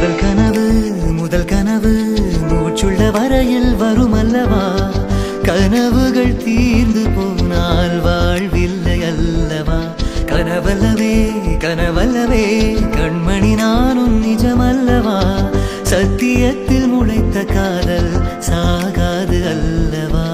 முதல் கனவு மூச்சுள்ள வரையில் வருமல்லவா, கனவுகள் தீர்ந்து போனால் வாழ்வில்லை அல்லவா. கனவல்லவே கனவல்லவே கண்மணி நானும் நிஜமல்லவா, சத்தியத்தில் முளைத்த காதல் சாகாது அல்லவா.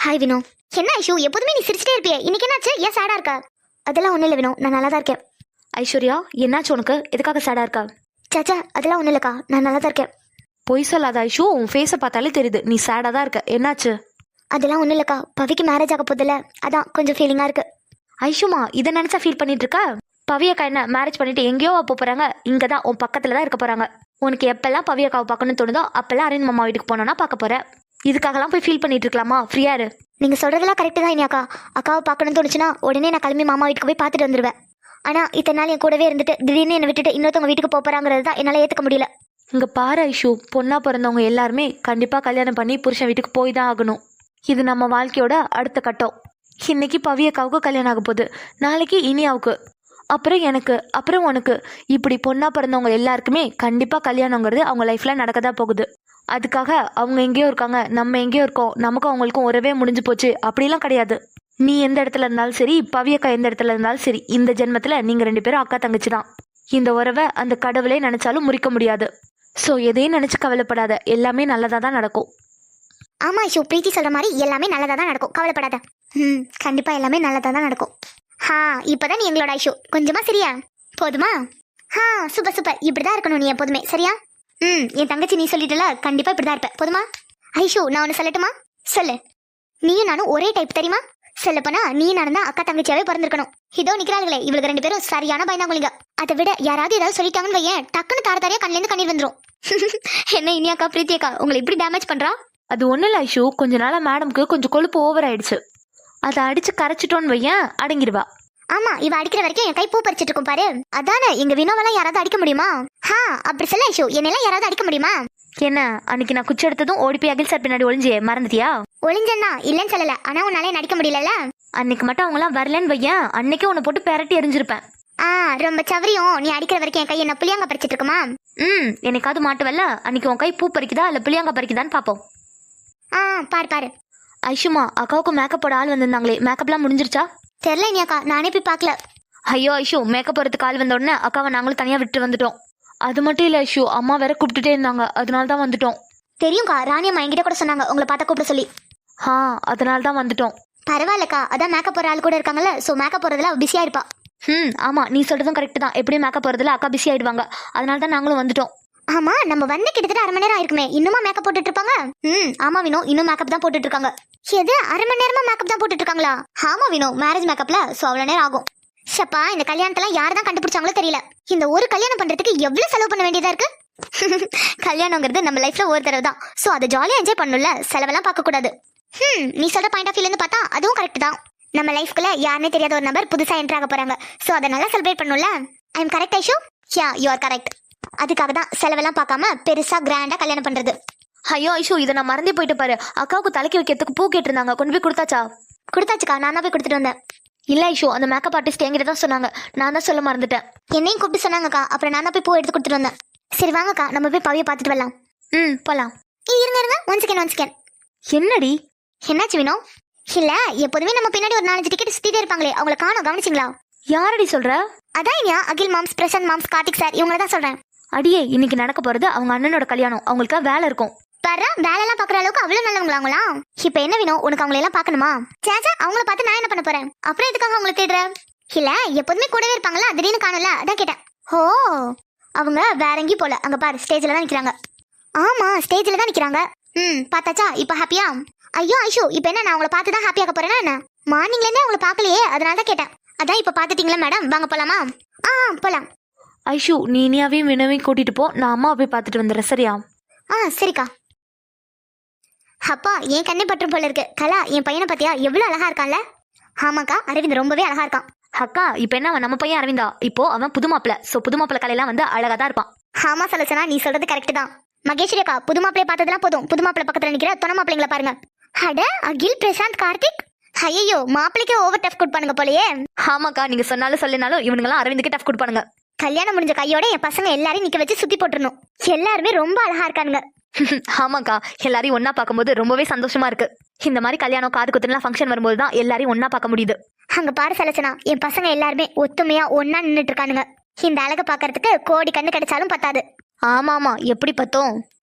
ஹாய் வினோ. என்ன ஐஷு, எப்போதுமே நீ சிரிச்சிட்டே இருப்பியே, இன்னைக்கு என்னாச்சு? ஏன் சேடா இருக்கா? அதெல்லாம் ஒன்றும் இல்லை வினோ, நான் நல்லா தான் இருக்கேன். ஐஸ்வர்யா, என்னாச்சு உனக்கு? எதுக்காக சேடா இருக்கா? சாச்சா அதெல்லாம் ஒன்றும் இல்லைக்கா, நான் நல்லா தான் இருக்கேன். பொய் சொல்லாத ஐஷு, உன் ஃபேஸை பார்த்தாலே தெரியுது நீ சேடாக தான் இருக்க. என்னாச்சு? அதெல்லாம் ஒன்றும் இல்லைக்கா, பவிக்கு மேரேஜ் ஆக போதில்ல, அதான் கொஞ்சம் ஃபீலிங்காக இருக்கு. ஐஷுமா, இதை நினச்சா ஃபீல் பண்ணிட்டு இருக்கா? பவியக்கா என்ன மேரேஜ் பண்ணிட்டு எங்கேயோ போகிறாங்க? இங்கே தான் உன் பக்கத்தில் தான் இருக்க போகிறாங்க. உனக்கு எப்பெல்லாம் பவியக்காவை பார்க்கணும்னு தோணுதோ அப்பெல்லாம் அரேஞ்ச் மாமா வீட்டுக்கு போனோன்னா பார்க்க போகிறேன். இதுக்காகலாம் போய் ஃபீல் பண்ணிட்டு இருக்கலாமா? ஃப்ரீயா இரு. நீங்கள் சொல்கிறதெல்லாம் கரெக்டு தான் இனியாக்கா. அக்காவை பார்க்கணும்னு தோணுச்சுன்னா உடனே நான் கிளம்பி மாமா வீட்டுக்கு போய் பார்த்துட்டு வந்துடுவேன். ஆனால் இத்தனை நாள் என் கூடவே இருந்துட்டு திடீர்னு என்னை விட்டுட்டு இன்னொருத்தவங்க வீட்டுக்கு போகிறாங்கிறது தான் என்னால் ஏற்றுக்க முடியல. இங்கே பாரு ஐஷு, பொண்ணா பிறந்தவங்க எல்லாருமே கண்டிப்பாக கல்யாணம் பண்ணி புருஷன் வீட்டுக்கு போய் தான் ஆகணும். இது நம்ம வாழ்க்கையோட அடுத்த கட்டம். இன்னைக்கு பவியக்காவுக்கு கல்யாணம் ஆக போகுது, நாளைக்கு இனியாவுக்கு, அப்புறம் எனக்கு, அப்புறம் உனக்கு. இப்படி பொண்ணா பிறந்தவங்க எல்லாருக்குமே கண்டிப்பாக கல்யாணங்கிறது அவங்க லைஃப்பில் நடக்க தான் போகுது. அதுக்காக அவங்க எங்கேயோ இருக்காங்க, நம்ம எங்கேயோ இருக்கோம், நமக்கும் அவங்களுக்கும் உறவே முடிஞ்சு போச்சு அப்படிலாம் கிடையாது. நீ எந்த இடத்துல இருந்தாலும் சரி, பவியக்கா எந்த இடத்துல இருந்தாலும் சரி, இந்த ஜென்மத்தில் நீங்கள் 2 பேரும் அக்கா தங்கச்சி தான். இந்த உறவை அந்த கடவுளே நினச்சாலும் முறிக்க முடியாது. ஸோ எதையும் நினச்சி கவலைப்படாத, எல்லாமே நல்லதாக தான் நடக்கும். ஆமாம் ஐஷு, பிரீத்தி சொல்கிற மாதிரி எல்லாமே நல்லதாக தான் நடக்கும், கவலைப்படாத. கண்டிப்பாக எல்லாமே நல்லதாக தான் நடக்கும். இப்போதான் நீ எங்களோட ஐஷு, கொஞ்சமாக சரியா போதுமா? சூப்பர் சூப்பர், இப்படி தான் இருக்கணும் நீ எப்போதுமே, சரியா? என் தங்கச்சி நீ சொல்லிட்டல, கண்டிப்பாக இப்படி தான் இருப்பேன், போதுமா? ஐஷு, நான் ஒன்று சொல்லட்டுமா? சொல்லு. நீயும் நானும் ஒரே டைப் தெரியுமா? சொல்லப்போனா நீ நானும் தான் அக்கா தங்கச்சியாவே பிறந்திருக்கணும். இதோ நிற்கிறாங்களே இவளுக்கு 2 பேரும் சரியான பயந்தாங்குளிங்க. அதை விட யாராவது ஏதாவது சொல்லிட்டாங்கன்னு வையேன், டக்குன்னு தார கண்ணிலேருந்து கண்ணீர் வந்துடும். என்ன இனியாக்கா, பிரீத்தியக்கா உங்களை இப்படி டேமேஜ் பண்ணுறா? அது ஒன்றும் இல்லை ஐஷு, கொஞ்ச நாளாக மேடம்க்கு கொஞ்சம் கொழுப்பு ஓவர் ஆயிடுச்சு. அதை அடித்து கரைச்சிட்டோன்னு வையேன், அடங்கிடுவா. ஆமா, இவ அடிக்கிற வரைக்கும் என் கை பூ பறிச்சிட்டு இருக்கும் பாரு. அதானே எங்க வினோவெல்லாம் யாராவது அடிக்க முடியுமா? அப்படி சொல்ல ஐஷு, என்னெல்லாம் யாராவது அடிக்க முடியுமா? என்ன, அன்னைக்கு நான் குச்சி எடுத்ததும் ஓடி போய் அகில் சார் பின்னாடி ஒளிஞ்சியே, மறந்துட்டியா? ஒளிஞ்சன்னா இல்லைன்னு சொல்லல, ஆனா உன்னாலே நடிக்க முடியல. அன்னைக்கு மட்டும் அவங்களாம் வரலன்னு வையன், அன்னைக்கே உன்னை போட்டு பெரட்டி எரிஞ்சிருப்பேன். ரொம்ப சவரியும், நீ அடிக்கிற வரைக்கும் என் கை என்ன புளியாங்க பறிச்சிட்டு இருக்குமா? என்னைக்காவது மாட்டுவல்ல, அன்னைக்கு உன் கை பூ பறிக்குதா இல்ல புளியாங்க பறிக்குதான்னு பாப்போம். பாரு பாரு. ஐஷுமா, அக்காவுக்கு மேக்கப் போட ஆள் வந்திருந்தாங்களே, மேக்கப்லாம் முடிஞ்சிருச்சா? தெரியல இனியாக்கா, நானே போய் பார்க்கல. ஐயோ ஐஷு, மேக்கப் போறதுக்கு ஆள் வந்த உடனே அக்காவை நாங்களும் தனியா விட்டு வந்துட்டோம். அது மட்டும் இல்ல ஐஷு, அம்மா வேற கூப்பிட்டுட்டே இருந்தாங்க, அதனால தான் வந்துட்டோம். தெரியும்க்கா, ராணி அம்மா என்கிட்ட கூட சொன்னாங்க உங்களை பார்த்தா கூப்பிட சொல்லி. அதனால தான் வந்துட்டோம். பரவாயில்லக்கா, அதான் மேக்கப் போற ஆள் கூட இருக்காங்கல்ல, ஸோ மேக்கப் போறதுல பிஸியா இருப்பா. ஆமா, நீ சொல்றதும் கரெக்ட் தான். எப்படியும் மேக்கப் போறதுல அக்கா பிஸி ஆயிடுவாங்க, அதனால தான் நாங்களும் வந்துட்டோம். ஆமா, நம்ம வந்து கிட்டத்தட்ட 1/2 மணி நேரம் ஆயிருக்குமே, இன்னுமா மேக்கப் போட்டுட்டு இருப்பாங்க? ஆமா வினோ, இன்னும் மேக்கப் தான் போட்டுட்டு இருக்காங்க. எது 1/2 மணி நேரமா மேக்கப் தான் போட்டுட்டு இருக்காங்களா? ஆமா வினோ, மேரேஜ் மேக்கப்ல சோ அவ்வளவு நேரம் ஆகும். ஷப்பா, இந்த கல்யாணத்தெல்லாம் யார் தான் கண்டுபிடிச்சாங்களோ தெரியல. இந்த ஒரு கல்யாணம் பண்றதுக்கு எவ்வளவு செலவு பண்ண வேண்டியதா இருக்கு. கல்யாணங்கிறது நம்ம லைஃப்ல ஒரு தடவை தான், சோ அதை ஜாலியா என்ஜாய் பண்ணணும்ல, செலவெல்லாம் பார்க்க கூடாது. நீ சொல்ற பாயிண்ட் ஆஃப் வியூல இருந்து பார்த்தா அதுவும் கரெக்ட் தான். நம்ம லைஃப்குள்ள யாருனே தெரியாத ஒரு நபர் புதுசா என்டர் ஆக போறாங்க, சோ அதை நல்லா செலிப்ரேட் பண்ணணும்ல. I am correct Aishu? You are correct. அதுக்காக தான் செலவெல்லாம் பார்க்காம பெருசா கிராண்டா கல்யாணம் பண்றது. ஐயோ ஐஷு, இதை நான் மறந்தே போயிட்டு பாரு. அக்காவுக்கு தலைக்கு வைக்கிறதுக்கு பூ கேட்டிருந்தாங்க, கொண்டு போய் கொடுத்தாச்சா? கொடுத்தாச்சுக்கா, நான் தான் போய் கொடுத்துட்டு வந்தேன். இல்ல ஐஷு, அந்த மேக்கப் ஆர்டிஸ்ட் என்கிட்ட தான் சொன்னாங்க, நான் தான் சொல்ல மறந்துட்டேன். என்னையும் கூப்பிட்டு சொன்னாங்கக்கா, அப்புறம் நான் தான் போய் பூ எடுத்து கொடுத்துட்டு வந்தேன். சரி வாங்கக்கா, நம்ம போய் பவியை பார்த்துட்டு வரலாம். போலாம். இருங்க, ஒன் செகண்ட். என்னடி என்னாச்சு வினோ? இல்ல, எப்போதுமே நம்ம பின்னாடி ஒரு 4-5 டிக்கெட் சுத்திட்டே இருப்பாங்களே, அவங்களை காணோம், கவனிச்சிங்களா? யாரடி சொல்ற? அதான் இனியா, அகில் மாம்ஸ், பிரசாந்த் மாம்ஸ், கார்த்திக் சார், இவங்கள தான் சொல்றேன். அடியே, இன்னைக்கு நடக்க போறது அவங்க அண்ணனோட கல்யாணம், அவங்களுக்கு வேலை இருக்கும். பாரு, வேலையெல்லாம் பாக்குற அளவுக்கு அவ்வளவு நல்லவங்களாங்களா? இப்ப என்ன வேணும் உனக்கு? அவங்களை எல்லாம் பாக்கணுமா? சேச்சா, அவங்கள பார்த்து நான் என்ன பண்ண போறேன்? அப்புறம் எதுக்காக அவங்களை தேடுற? இல்ல, எப்போதுமே கூடவே இருப்பாங்களா, திடீர்னு காணல, அதான் கேட்டேன். அவங்க வேற எங்கேயும் போல, அங்க பாரு ஸ்டேஜ்ல தான் நிக்கிறாங்க. ஆமா, ஸ்டேஜ்ல தான் நிக்கிறாங்க. பார்த்தாச்சா? இப்ப ஹாப்பியா? ஐயோ ஐஷு, இப்ப என்ன நான் அவங்கள பார்த்து தான் ஹாப்பியாக போறேன்னா என்ன? மார்னிங்ல இருந்தே அவங்கள பார்க்கலையே, அதனால தான் கேட்டேன். அதான் இப்ப பாத்துட்டீங்களா மேடம், வாங்க போலாமா? போலாம். ஐஷு நீ இனியாவையும் வினவையும் கூட்டிட்டு போ, நான் அம்மாவை போய் பார்த்துட்டு வந்துடுறேன், சரியா? சரிக்கா. அப்பா என் கண்ணே பற்றும் போல இருக்கு. கலா என் பையனை பத்தியா எவ்வளவு அழகா இருக்கான்ல. ஆமாக்கா அரவிந்த் ரொம்பவே அழகா இருக்கான். அக்கா இப்போ என்ன அவன் நம்ம பையன் அரவிந்தா, இப்போ அவன் புது மாப்பிள்ள. ஸோ புது மாப்பிள்ள கலையெல்லாம் வந்து அழகா தான் இருப்பான். ஆமா சலோசனா நீ சொல்றது கரெக்ட் தான். மகேஸ்வரி அக்கா புது மாப்பிளைய பார்த்ததெல்லாம் போதும், புது மாப்பிள்ள பக்கத்துல நிக்கிற துணை மாப்பிள்ளைங்களை பாருங்க. அட அகில் பிரசாந்த் கார்த்திக், ஐயோ மாப்பிளைக்கே ஓவர் டஃப் கொடுப்பானுங்க போலயே. ஆமாக்கா நீங்க சொன்னாலும் சொல்லினாலும் இவனுங்களாம் அரவிந்துக்கு டஃப் கொடுப்பானுங்க. கல்யாணம் முடிஞ்ச கையோட என் பசங்க எல்லாரையும் நிக்க வச்சு சுத்தி போட்டுறணும். எல்லாருமே ரொம்ப அழகா இருக்கானுங்க. ஆமாக்கா எல்லாரையும் ஒன்னா பார்க்கும்போது ரொம்பவே சந்தோஷமா இருக்கு. இந்த மாதிரி கல்யாணம் காது குத்துலாம் ஃபங்க்ஷன் வரும்போது தான் எல்லாரையும் ஒன்னா பார்க்க முடியுது. அங்க பாரு சலச்சனா, என் பசங்க எல்லாருமே ஒத்துமையா ஒன்னா நின்னுட்டு இருக்கானுங்க. இந்த அழகை பாக்குறதுக்கு கோடி கண்ணு கிடைச்சாலும் பத்தாது. ஆமா ஆமா எப்படி பார்த்தோம்,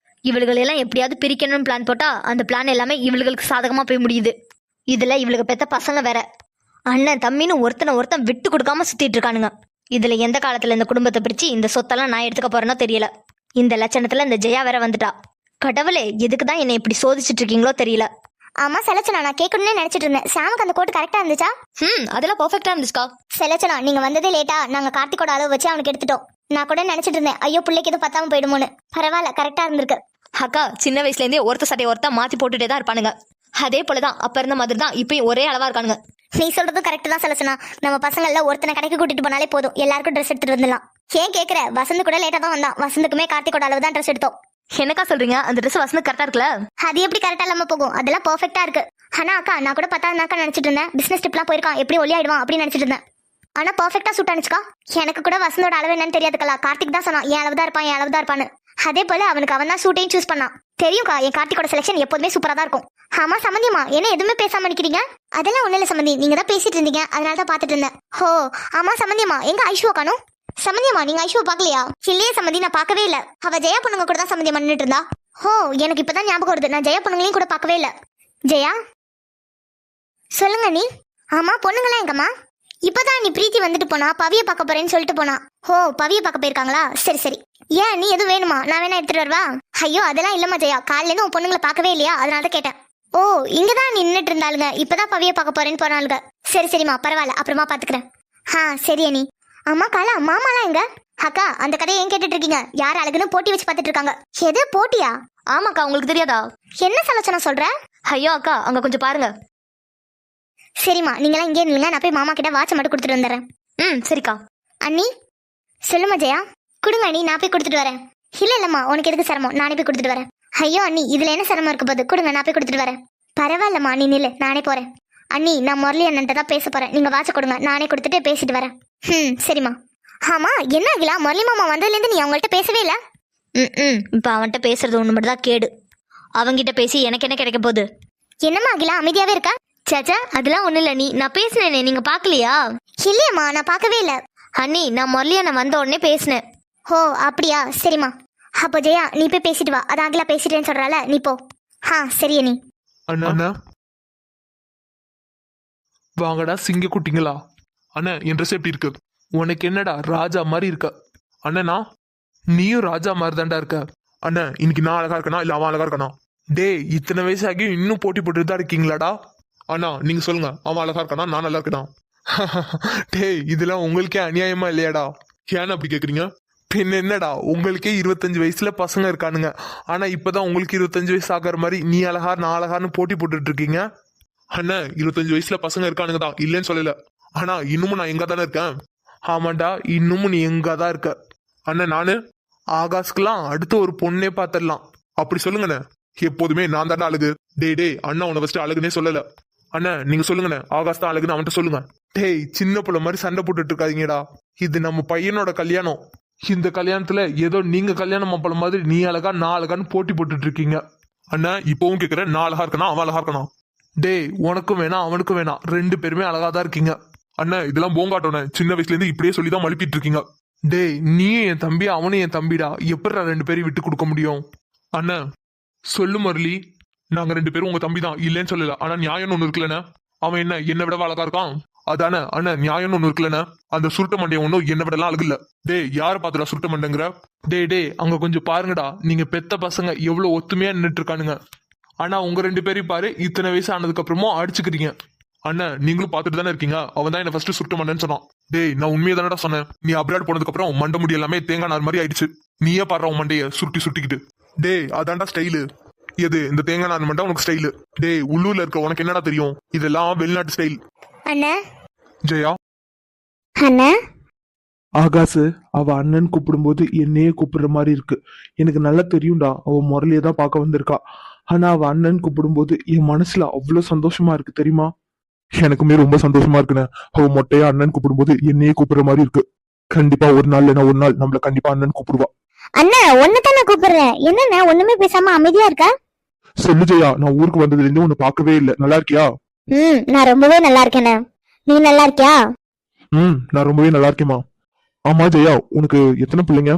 இவளுகளெல்லாம் எப்படியாவது பிரிக்கணும்னு பிளான் போட்டா அந்த பிளான் எல்லாமே இவளுகளுக்கு சாதகமா போய் முடியுது. இதுல இவளுக்கு பெத்த பசங்க வேற அண்ணன் தம்பின்னு ஒருத்தன் விட்டு கொடுக்காம சுத்திட்டு இருக்கானுங்க. இதுல எந்த காலத்துல இந்த குடும்பத்தை பிரிச்சு இந்த சொத்தெல்லாம் நான் எடுத்துக்க போறேனோ தெரியல. இந்த லட்சணத்துல இந்த ஜெயா வேற வந்துட்டா. கடவுளே எதுக்கு தான் என்னை இப்படி சோதிச்சுட்டு இருக்கீங்களோ தெரியல. ஆமா செலச்சனா, நான் கேட்கணும்னு நினைச்சிட்டு இருந்தேன். சாமுக்கு அந்த கோட் கரெக்டா இருந்துச்சா? அதெல்லாம் பர்ஃபெக்டா இருந்துச்சுக்கா. செலச்சனா நீங்க வந்ததே லேட்டா, நாங்க கார்த்திகோட அளவு வச்சு அவனுக்கு எடுத்துட்டோம். நான் கூட நினைச்சிட்டு இருந்தேன் ஐயோ பிள்ளைக்கு எதுவும் பத்தாம போயிடுமோன்னு. பரவாயில்ல கரெக்டா இருந்திருக்கு. அக்கா சின்ன வயசுல இருந்தே ஒருத்த சட்டையை ஒருத்தா மாத்தி போட்டுட்டே தான் இருப்பானுங்க. அதே போலதான் அப்ப இருந்த மாதிரி தான் இப்பயும் ஒரே அளவா இருக்கானுங்க. நீ சொல்றது கரெக்ட் தான் செலச்சனா. நம்ம பசங்கள்ல ஒருத்தனை கடைக்கு கூட்டிட்டு போனாலே போதும், எல்லாருக்கும் ட்ரெஸ் எடுத்துட்டு வந்துடலாம். ஏன் கேக்குற, வசந்த் கூட லேட்டா தான் வந்தான். வசந்துக்குமே கார்த்திகோட அளவு தான் ட்ரெஸ் எடுத்தோம். என்னக்கா சொல்றீங்க, அந்த ட்ரெஸ் வசந்து கரெக்டா இருக்குல்ல? அது எப்படி கரெக்டா இல்லாம போகும், அதெல்லாம் பெர்ஃபெக்ட்டா இருக்கு. ஆனா அக்கா நான் கூட 10வது நாக்கா நினைச்சிட்டு இருந்தேன் பிசினஸ் ட்ரிப்லாம் போயிருக்கான் எப்படி ஒல்லியாயிடுவான் அப்படின்னு நினைச்சிட்டு இருந்தேன். ஆனா பெர்ஃபெக்ட்டா சூட் ஆனிச்சுக்கா. எனக்கு கூட வசந்தோட அளவு என்னன்னு தெரியாதுக்கலா. கார்த்திக் தான் சொன்னான் என் அளவு தான் இருப்பான் என் அளவு தான் இருப்பான்னு. அதே போல அவனுக்கு அவன் தான் சூட்டையும் சூஸ் பண்ணான். தெரியும்க்கா என் கார்த்திகோட செலெக்ஷன் எப்போதுமே சூப்பரா தான் இருக்கும். ஆமா சம்மந்தியமா என்ன எதுவுமே பேசாம நிக்கிறீங்க? அதெல்லாம் ஒண்ணு இல்ல சம்மந்தி, நீங்க தான் பேசிட்டு இருந்தீங்க அதனால தான் பாத்துட்டு இருந்தேன். ஹோ ஆமா சம்மந்தியமா எங்க ஐஷுவா காணும்? சம்மந்தியமா நீங்க ஐஷுவா பாக்கலையா? இல்லையே சம்மந்தி நான் பார்க்கவே இல்ல. அவ ஜெயா பொண்ணுங்க கூட தான் சம்மந்தியமா நின்னுட்டு இருந்தா. ஹோ எனக்கு இப்பதான் ஞாபகம் வருது, நான் ஜெயா பொண்ணுங்களையும் கூட பார்க்கவே இல்ல. ஜெயா சொல்லுங்க நீ. ஆமா பொண்ணுங்களா எங்கம்மா? இப்பதான் நீ பிரீத்தி வந்துட்டு போனா, பவிய பார்க்க போறேன்னு சொல்லிட்டு போனா. ஹோ பவிய பார்க்க போயிருக்காங்களா? சரி சரி. ஏன் நீ எதுவும் வேணுமா? நான் வேணா எடுத்துட்டு வரவா? ஐயோ அதெல்லாம் இல்லம்மா ஜெயா, காலையில இருந்து உன் பொண்ணுங்களை பார்க்கவே இல்லையா அதனால தான் கேட்டேன். ஓ இங்கதான் நின்னுட்டு இருந்தாளுங்க, இப்பதான் பவிய பார்க்க போறேன்னு போனாளுங்க. சரி சரிம்மா பரவாயில்ல அப்புறமா பாத்துக்கிறேன். சரி அண்ணி. அம்மா காலா மாமாலாம் எங்க? அக்கா அந்த கதையை ஏன் கேட்டுட்டு இருக்கீங்க? யார் அழகுன்னு போட்டி வச்சு பார்த்துட்டு இருக்காங்க. எது போட்டியா? ஆமாக்கா உங்களுக்கு தெரியாதா? என்ன சலோச்சனா சொல்ற? ஐயோ அக்கா அங்க கொஞ்சம் பாருங்க. சரிம்மா நீங்களாம் இங்கே நில்லுங்க, நான் போய் மாமா கிட்ட வாட்சை மட்டும் கொடுத்துட்டு வந்துடுறேன். சரிக்கா. அண்ணி சொல்லுமா ஜெயா. கொடுங்க அண்ணி நான் போய் கொடுத்துட்டு வரேன். இல்ல இல்லம்மா உனக்கு எதுக்கு சிரமம், நானே போய் கொடுத்துட்டு வரேன். ஐயோ அண்ணி இதுல என்ன சிரமம் இருக்க போது, கொடுங்க நான் போய் கொடுத்துட்டு வரேன். பரவாயில்லம்மா நீ நில்லு நானே போறேன். அண்ணி நான் முரளி அண்ணன்ட்ட தான் பேச போறேன், நீங்க வாட்சை கொடுங்க நானே கொடுத்துட்டு பேசிட்டு வரேன். சரிம்மா. ஆமா என்ன ஆகலா, முரளி மாமா வந்ததுல இருந்து நீ அவங்கள்ட்ட பேசவே இல்ல? இப்ப அவன்கிட்ட பேசுறது ஒண்ணு மட்டும் தான் கேடு. அவங்கிட்ட பேசி எனக்கு என்ன கிடைக்க போகுது? என்னம்மா ஆகலா அமைதியாவே இருக்கா? சாச்சா அதெல்லாம் ஒண்ணு இல்ல, நான் பேசினேனே நீங்க பாக்கலையா? இல்லையம்மா நான் பார்க்கவே இல்ல. அண்ணி நான் முரளியான வந்த உடனே பேசினேன். ஓ அப்படியா சரிம்மா. அப்போ ஜெயா நீ போய் பேசிட்டு வா, அது ஆகலா பேசிட்டேன்னு சொல்றால நீ போ. சரி அண்ணி. அண்ணா வாங்கடா சிங்க குட்டிங்களா. அண்ணா என் ட்ரெஸ் எப்படி இருக்கு? உனக்கு என்னடா ராஜா மாதிரி இருக்க. அண்ணனா நீயும் ராஜா மாதிரி தான்டா இருக்க. அண்ணா இன்னைக்கு நான் அழகா இருக்கனா இல்ல அவன் அழகா இருக்கானா? டேய் இத்தனை வயசாகி இன்னும் போட்டி போட்டு தான் இருக்கீங்களாடா? அண்ணா நீங்க சொல்லுங்க, அவன் அழகா இருக்கானா நான் நல்லா இருக்கனா? டேய் இதெல்லாம் உங்களுக்கே அநியாயமா இல்லையாடா? ஏன்னு அப்படி கேக்குறீங்க? பின்ன என்னடா உங்களுக்கே 25 வயசுல பசங்க இருக்கானுங்க, ஆனா இப்பதான் உங்களுக்கு 25 வயசு ஆகிற மாதிரி நீ அழகா நான் அழகான்னு போட்டி போட்டுட்டு இருக்கீங்க. அண்ணா 25 வயசுல பசங்க இருக்கானுங்க தான் இல்லைன்னு சொல்லல, ஆனா இன்னமும் நான் எங்க தானே இருக்கேன். ஆமாண்டா இன்னமும் நீ எங்க தான் இருக்க. அண்ணா நானு ஆகாஷ்குலாம் அடுத்து ஒரு பொண்ணே பாத்திரலாம் அப்படி சொல்லுங்கண்ணே. எப்போதுமே நான் தானே அழகு. டேய் அண்ணா உன்னை ஃபர்ஸ்ட் அழகுனே சொல்லல. அண்ணா நீங்க சொல்லுங்கண்ணே, ஆகாஷ் தான் அழகுன்னு அவன்கிட்ட சொல்லுங்க. டேய் சின்ன பிள்ளை மாதிரி சண்டை போட்டுட்டு இருக்காதீங்கடா, இது நம்ம பையனோட கல்யாணம். இந்த கல்யாணத்துல ஏதோ நீங்க கல்யாணம் மாப்பிள்ள மாதிரி நீ அழகா நான் அழகான்னு போட்டி போட்டுட்டு இருக்கீங்க. அண்ணா இப்பவும் கேக்குறேன், நான் அழகா இருக்கணும் அவன் அழகா இருக்கணும்? டேய் உனக்கும் வேணாம் அவனுக்கும் வேணாம், 2 பேருமே அழகா தான் இருக்கீங்க. அண்ணா இதெல்லாம் போங்காட்டோண்ணே, சின்ன வயசுல இருந்து இப்படியே சொல்லிதான் மழுப்பிட்டு இருக்கீங்க. டேய் நீயும் என் தம்பி அவனும் என் தம்பிடா, எப்படிடா 2 பேரையும் விட்டு கொடுக்க முடியும்? அண்ணா சொல்லு முரளி, நாங்க 2 பேரும் உங்க தம்பி தான் இல்லைன்னு சொல்லல, ஆனா நியாயம்னு ஒண்ணு இருக்குல்லண்ணே. அவன் என்ன என்னை விட அழகா இருக்கான் அதானே? அண்ணா நியாயம்னு ஒண்ணு இருக்குல்லண்ணே. அந்த சுருட்ட மண்டையை ஒன்னும் என்னை விடலாம் அழகு இல்ல. டேய் யார பாத்துடா சுருட்ட மண்டைங்கிற? டேய் அங்க கொஞ்சம் பாருங்கடா, நீங்க பெத்த பசங்க எவ்வளவு ஒத்துமையா நின்றுட்டு இருக்கானுங்க, ஆனா உங்க 2 பேரையும் பாரு இத்தனை வயசு ஆனதுக்கு அப்புறமும் அடிச்சுக்கிறீங்க. அண்ணன் நீங்களும் பாத்துட்டு தானே இருக்கீங்க. அவன் தான் என்ன ஃபர்ஸ்ட் சுருட்ட மாட்டேன்னு சொன்னான். டேய் நான் உண்மையை தானடா சொன்னேன். நீ அப்ராட் போனதுக்கு அப்புறம் மண்டை முடி எல்லாமே தேங்காய் நார் மாதிரி ஆயிடுச்சு. நீயே பாடுற உன் மண்டைய சுருட்டிக்கிட்டு. டேய் அதான்டா ஸ்டைலு. எது இந்த தேங்காய் நார் மண்டை உனக்கு ஸ்டைலு? டேய் உள்ளூர்ல இருக்க உனக்கு என்னடா தெரியும்? இதெல்லாம் வெளிநாட்டு ஸ்டைல். அண்ணா ஜெயா அண்ணா ஆகாசு, அவ அண்ணன் கூப்பிடும்போது என்னையே கூப்பிடுற மாதிரி இருக்கு. எனக்கு நல்லா தெரியும்டா, அவ முரளியை தான் பார்க்க வந்திருக்கா. ஆனா அவ அண்ணன் கூப்பிடும்போது என் மனசுல அவ்வளவு சந்தோஷமா இருக்கு தெரியுமா? எனக்குமே ரொம்ப சந்தோஷமா இருக்குண்ணே. அவ மொட்டையா அண்ணன் கூப்பிடும்போது என்னையே கூப்பிடுற மாதிரி இருக்கு. கண்டிப்பா ஒரு நாள் இல்லைன்னா ஒரு நாள் நம்மள கண்டிப்பா அண்ணன் கூப்பிடுவா. அண்ணா ஒன்னதான் நான் கூப்பிடுறேன். என்னண்ணா ஒண்ணுமே பேசாம அமைதியா இருக்கா? சொல்லு ஜெயா, நான் ஊருக்கு வந்ததுல இருந்து உன்னை பார்க்கவே இல்லை. நல்லா இருக்கியா? நான் ரொம்பவே நல்லா இருக்கேண்ணே. நீ நல்லா இருக்கியா? நான் ரொம்பவே நல்லா இருக்கேம்மா. ஆமா ஜெயா, உனக்கு எத்தனை பிள்ளைங்க?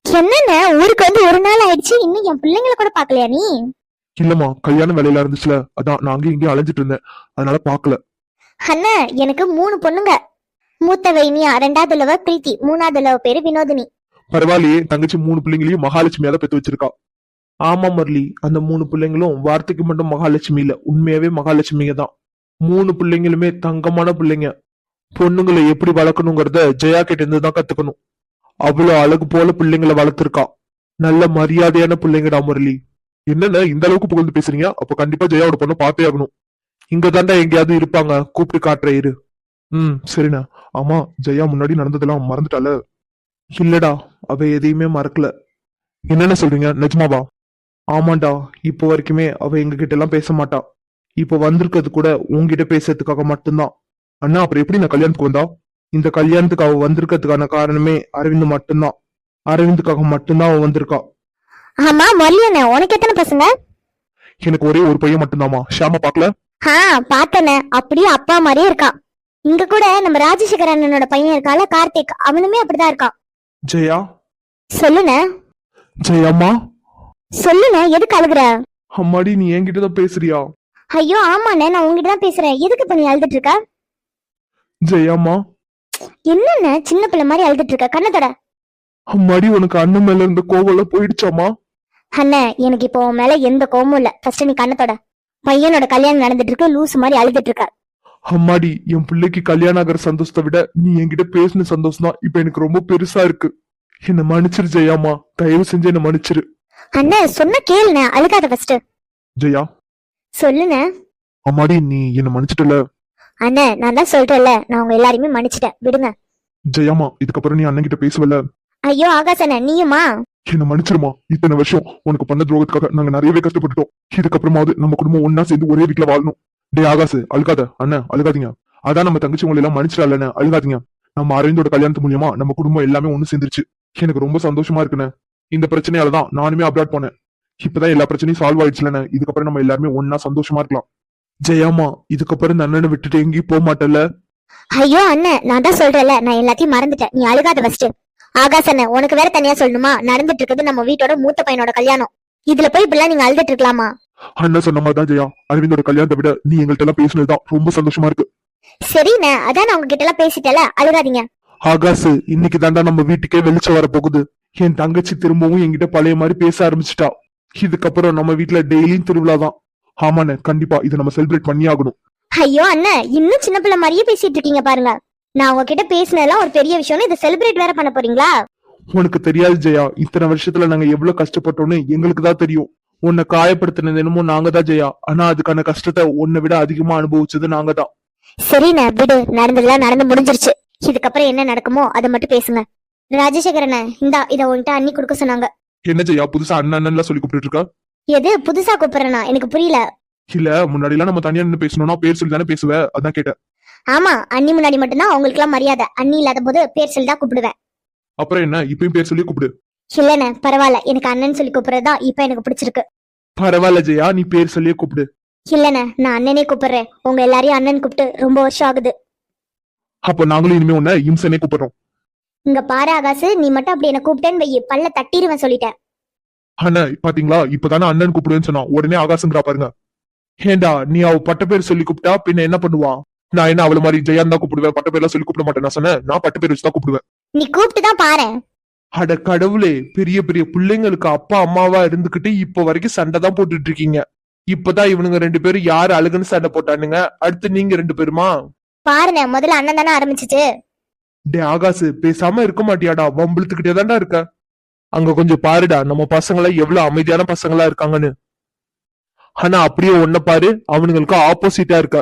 என்னண்ணே ஊருக்கு வந்து ஒரு நாள் ஆயிடுச்சு, இன்னும் என் பிள்ளைங்களை கூட பாக்கலையா நீ? இல்லம்மா, கல்யாண வேலையில இருந்துச்சுல, அதான் நான் அங்கேயும் இங்கேயும் அலைஞ்சிட்டு இருந்தேன், அதனால பாக்கல. அண்ணா எனக்கு 3 பொண்ணுங்க. மூத்தவ இனியா, 2வதுலவ பிரீத்தி, 3வதுலவ பேரு வினோதினி. பரவாயில்லையே, தங்கச்சி 3 பிள்ளைங்களையும் மகாலட்சுமியா தான் பெத்து வச்சிருக்கா. ஆமா முரளி, அந்த 3 பிள்ளைங்களும் வார்த்தைக்கு மட்டும் மகாலட்சுமி இல்ல, உண்மையாவே மகாலட்சுமிங்க தான். 3 பிள்ளைங்களுமே தங்கமான பிள்ளைங்க. பொண்ணுங்களை எப்படி வளர்க்கணுங்கிறத ஜெயா கிட்ட இருந்து தான் கத்துக்கணும். அவ்வளவு அழகு போல பிள்ளைங்களை வளர்த்திருக்கா. நல்ல மரியாதையான பிள்ளைங்கடா முரளி. என்னென்ன இந்த அளவுக்கு புகழ்ந்து பேசுறீங்க? அப்ப கண்டிப்பா ஜெயாவோட பொண்ணு பார்த்தே ஆகணும். இங்க தாண்டா எங்கேயாவது இருப்பாங்க, கூப்பிட்டு காட்டுற இரு. சரிண்ணா. ஆமா, ஜெயா முன்னாடி நடந்ததெல்லாம் மறந்துட்டால? இல்லடா, அவ எதையுமே மறக்கல. என்னென்ன சொல்றீங்க, நிஜமாவா? ஆமாண்டா, இப்போ வரைக்குமே அவ எங்க கிட்ட எல்லாம் பேச மாட்டா. இப்ப வந்திருக்கிறது கூட உன்கிட்ட பேசுறதுக்காக மட்டும்தான். அண்ணா அப்புறம் எப்படி நான் கல்யாணத்துக்கு வந்தா? இந்த கல்யாணத்துக்கு அவ வந்திருக்கிறதுக்கான காரணமே அரவிந்த் மட்டும்தான். அரவிந்துக்காக மட்டும்தான் அவ வந்திருக்கா. ஆமா முரளி அண்ணா, உனக்கு எத்தனை பசங்க? எனக்கு ஒரே ஒரு பையன் மட்டும்தாமா. ஷாமா பாக்கல? பார்த்தனே, அப்படியே அப்பா மாதிரியே இருக்கான். இங்க கூட நம்ம ராஜசேகர் அண்ணனோட பையன் இருக்கால கார்த்திக், அவனுமே அப்படிதான் இருக்கான். ஜெயா. சொல்லுண்ணே. ஜெயாம்மா. சொல்லுண்ணே, எதுக்கு அழுகுற? அம்மாடி, நீ என்கிட்டதான் பேசுறியா? ஐயோ ஆமாண்ணே, நான் உங்ககிட்ட தான் பேசுறேன். எதுக்கு இப்ப நீ அழுதுட்டு இருக்க? ஜெயாம்மா. என்னண்ணே சின்ன பிள்ளை மாதிரி அழுதுட்டு இருக்க? கண்ணத்தோட. அம்மாடி, உனக்கு அண்ணன் மேல இருந்த கோவம் போயிடுச்சாமா? அண்ணே எனக்கு இப்போ உன் மேல எந்த கோவமும் இல்ல. ஃபர்ஸ்ட் நீ கண்ணத்தோட. பையனோட கல்யாணம் நடந்துட்டு இருக்கு, லூசு மாதிரி அழுதுட்டு இருக்க. அம்மாடி, என் பிள்ளைக்கு கல்யாணம் ஆகிற சந்தோஷத்தை விட நீ என்கிட்ட பேசின சந்தோஷம் தான் இப்ப எனக்கு ரொம்ப பெருசா இருக்கு. என்ன மன்னிச்சிரு ஜெயாமா, தயவு செஞ்சு என்ன மன்னிச்சிரு. அண்ணே சொன்ன கேளுண்ணே, அழுகாத ஃபர்ஸ்ட். ஜெயா. சொல்லுண்ணே. அம்மாடி, நீ என்ன மன்னிச்சிட்டல? அண்ணே நான் தான் சொல்றேன்ல, நான் உங்க எல்லாரையுமே மன்னிச்சிட்டேன், விடுங்க. ஜெயாமா, இதுக்கப்புறம் நீ அண்ணன் கிட்ட பேசுவல? ஐயோ ஆகாஷ் அண்ணே, நீயுமா? என்ன மன்னிச்சிருமா. இத்தனை வருஷம் உனக்கு பண்ண துரோகத்துக்காக நாங்க நிறையவே கஷ்டப்பட்டுட்டோம். இதுக்கப்புறமாவது நம்ம குடும்பம் ஒன்னா சேர்ந்து ஒரே வீட்டுல வாழணும். டே ஆகாசு, அழுகாத. அண்ணன் அழுகாதீங்க. அதான் நம்ம தங்கச்சி உங்களை எல்லாம் மன்னிச்சிடல, அழுகாதீங்க. நம்ம அரவிந்தோட கல்யாணத்து மூலியமா நம்ம குடும்பம் எல்லாமே ஒண்ணு சேர்ந்துருச்சு. எனக்கு ரொம்ப சந்தோஷமா இருக்குண்ணே. இந்த பிரச்சனையாலதான் நானுமே அப்ராட் போனேன். இப்பதான் எல்லா பிரச்சனையும் சால்வ் ஆயிடுச்சுலண்ணே. இதுக்கப்புறம் நம்ம எல்லாருமே ஒன்னா சந்தோஷமா இருக்கலாம். ஜெயாமா, இதுக்கப்புறம் இந்த அண்ணனை விட்டுட்டு எங்கேயும் போக மாட்டல? ஐயோ அண்ணே, நான் தான் சொல்றேன்ல, நான் எல்லாத்தையும் மறந்துட்டேன். நீ அழுகாத ஃபர்ஸ்ட். ஆகாஷ் அண்ணே, உனக்கு வேற தனியா சொல்லணுமா? நடந்துட்டு இருக்கிறது நம்ம வீட்டோட மூத்த பையனோட கல்யாணம். இதுல போய் இப்படிலாம் நீங்க அழுதுட்டு இருக்கலாமா? அண்ணன் சொன்ன மாதிரிதான் ஜெயா, அரவிந்தோட கல்யாணத்தை விட நீ எங்கள்கிட்ட எல்லாம் பேசுனதுதான் ரொம்ப சந்தோஷமா இருக்கு. சரிண்ணே, அதான் நான் உங்ககிட்ட எல்லாம் பேசிட்டேல, அழுகாதீங்க. ஆகாசு, இன்னைக்கு தாண்டா நம்ம வீட்டுக்கே வெளிச்சம் வர போகுது. என் தங்கச்சி திரும்பவும் என்கிட்ட பழைய மாதிரி பேச ஆரம்பிச்சுட்டா. இதுக்கப்புறம் நம்ம வீட்டுல டெய்லியும் திருவிழாதான். ஆமாண்ணே, கண்டிப்பா இதை நம்ம செலிப்ரேட் பண்ணி ஆகணும். ஐயோ அண்ணே, இன்னும் சின்ன பிள்ளை மாதிரியே பேசிட்டு இருக்கீங்க பாருங்க. நான் உங்ககிட்ட பேசினதெல்லாம் ஒரு பெரிய விஷயம், இதை செலிப்ரேட் வேற பண்ண போறீங்களா? உனக்கு தெரியாது ஜெயா, இத்தனை வருஷத்துல நாங்க எவ்வளவு கஷ்டப்பட்டோம்னு எங்களுக்கு தான் தெரியும். உன்னை காயப்படுத்தினது என்னமோ நாங்க தான் ஜெயா, ஆனா அதுக்கான கஷ்டத்தை உன்னை விட அதிகமா அனுபவிச்சது நாங்க தான். சரிண்ணே விடு, நடந்ததெல்லாம் நடந்து முடிஞ்சிருச்சு. இதுக்கப்புறம் என்ன நடக்குமோ அதை மட்டும் பேசுங்க. ராஜசேகரண்ணே, இந்தா இதை உன்கிட்ட அண்ணி கொடுக்க சொன்னாங்க. என்ன ஜெயா, புதுசா அண்ணன் அண்ணன்லாம் சொல்லி கூப்பிட்டு இருக்கா? எது புதுசா கூப்பிடுறேனா? எனக்கு புரியல. இல்ல, முன்னாடி எல்லாம் நம்ம தனியா நின்று பேசணும்னா பேர் சொல்லி தானே பேசுவ, அதான் கேட்டேன். ஆமா, அண்ணி முன்னாடி மட்டும்தான் அவங்களுக்கு எல்லாம் மரியாதை. அண்ணி இல்லாத போது பேர் சொல்லி தான் கூப்பிடுவேன். அப்புறம் என்ன, இப்பயும் பேர் சொல்லி கூப்பிடு. இல்லண்ணே பரவாயில்ல, எனக்கு அண்ணன் சொல்லி கூப்பிடுறதுதான் இப்ப எனக்கு பிடிச்சிருக்கு. பரவாயில்ல ஜெயா, நீ பேர் சொல்லியே கூப்பிடு. இல்லண்ணே, நான் அண்ணனே கூப்பிடுறேன். உங்க எல்லாரையும் அண்ணன் கூப்பிட்டு ரொம்ப வருஷம் ஆகுது. அப்போ நாங்களும் இனிமே உன்ன இம்சனே கூப்பிடுறோம். இங்க பாரு ஆகாசு, நீ மட்டும் அப்படி என்ன கூப்பிட்டேன்னு வை, பல்ல தட்டிடுவேன் சொல்லிட்டேன். அண்ணன் பாத்தீங்களா, இப்பதானே அண்ணன் கூப்பிடுவேன்னு சொன்னா உடனே ஆகாசங்கிறா பாருங்க. ஏண்டா, நீ அவ பட்ட பேர் சொல்லி கூப்பிட்டா பின்ன என்ன பண்ணுவா? நான் என்ன அவள மாதிரி ஜெயான் தான் கூப்பிடுவேன், பட்ட பேர்லாம் சொல்லி கூப்பிட மாட்டேன். நான் சொன்னேன், நான் பட்ட பேர் வச்சுதான் கூப்பிடுவேன். நீ கூப்பிட்டு தான் பாரு. அட கடவுளே, பெரிய பெரிய பிள்ளைங்களுக்கு அப்பா அம்மாவா இருந்துகிட்டு இப்ப வரைக்கும் சண்டை தான் போட்டுட்டு இருக்கீங்க. இப்பதான் இவனுங்க ரெண்டு பேரும் யாரு அழுகுன்னு சண்டை போட்டானுங்க, அடுத்து நீங்க ரெண்டு பேருமா? பாருண்ணே, முதல்ல அண்ணன் தானே ஆரம்பிச்சிச்சு. டே ஆகாசு, பேசாம இருக்க மாட்டியாடா? வம்பிழுத்துக்கிட்டே தான்டா இருக்க. அங்க கொஞ்சம் பாருடா, நம்ம பசங்கள எவ்வளவு அமைதியான பசங்களா இருக்காங்கன்னு. ஆனா அப்படியே ஒன்ன பாரு, அவனுங்களுக்கு ஆப்போசிட்டா இருக்க.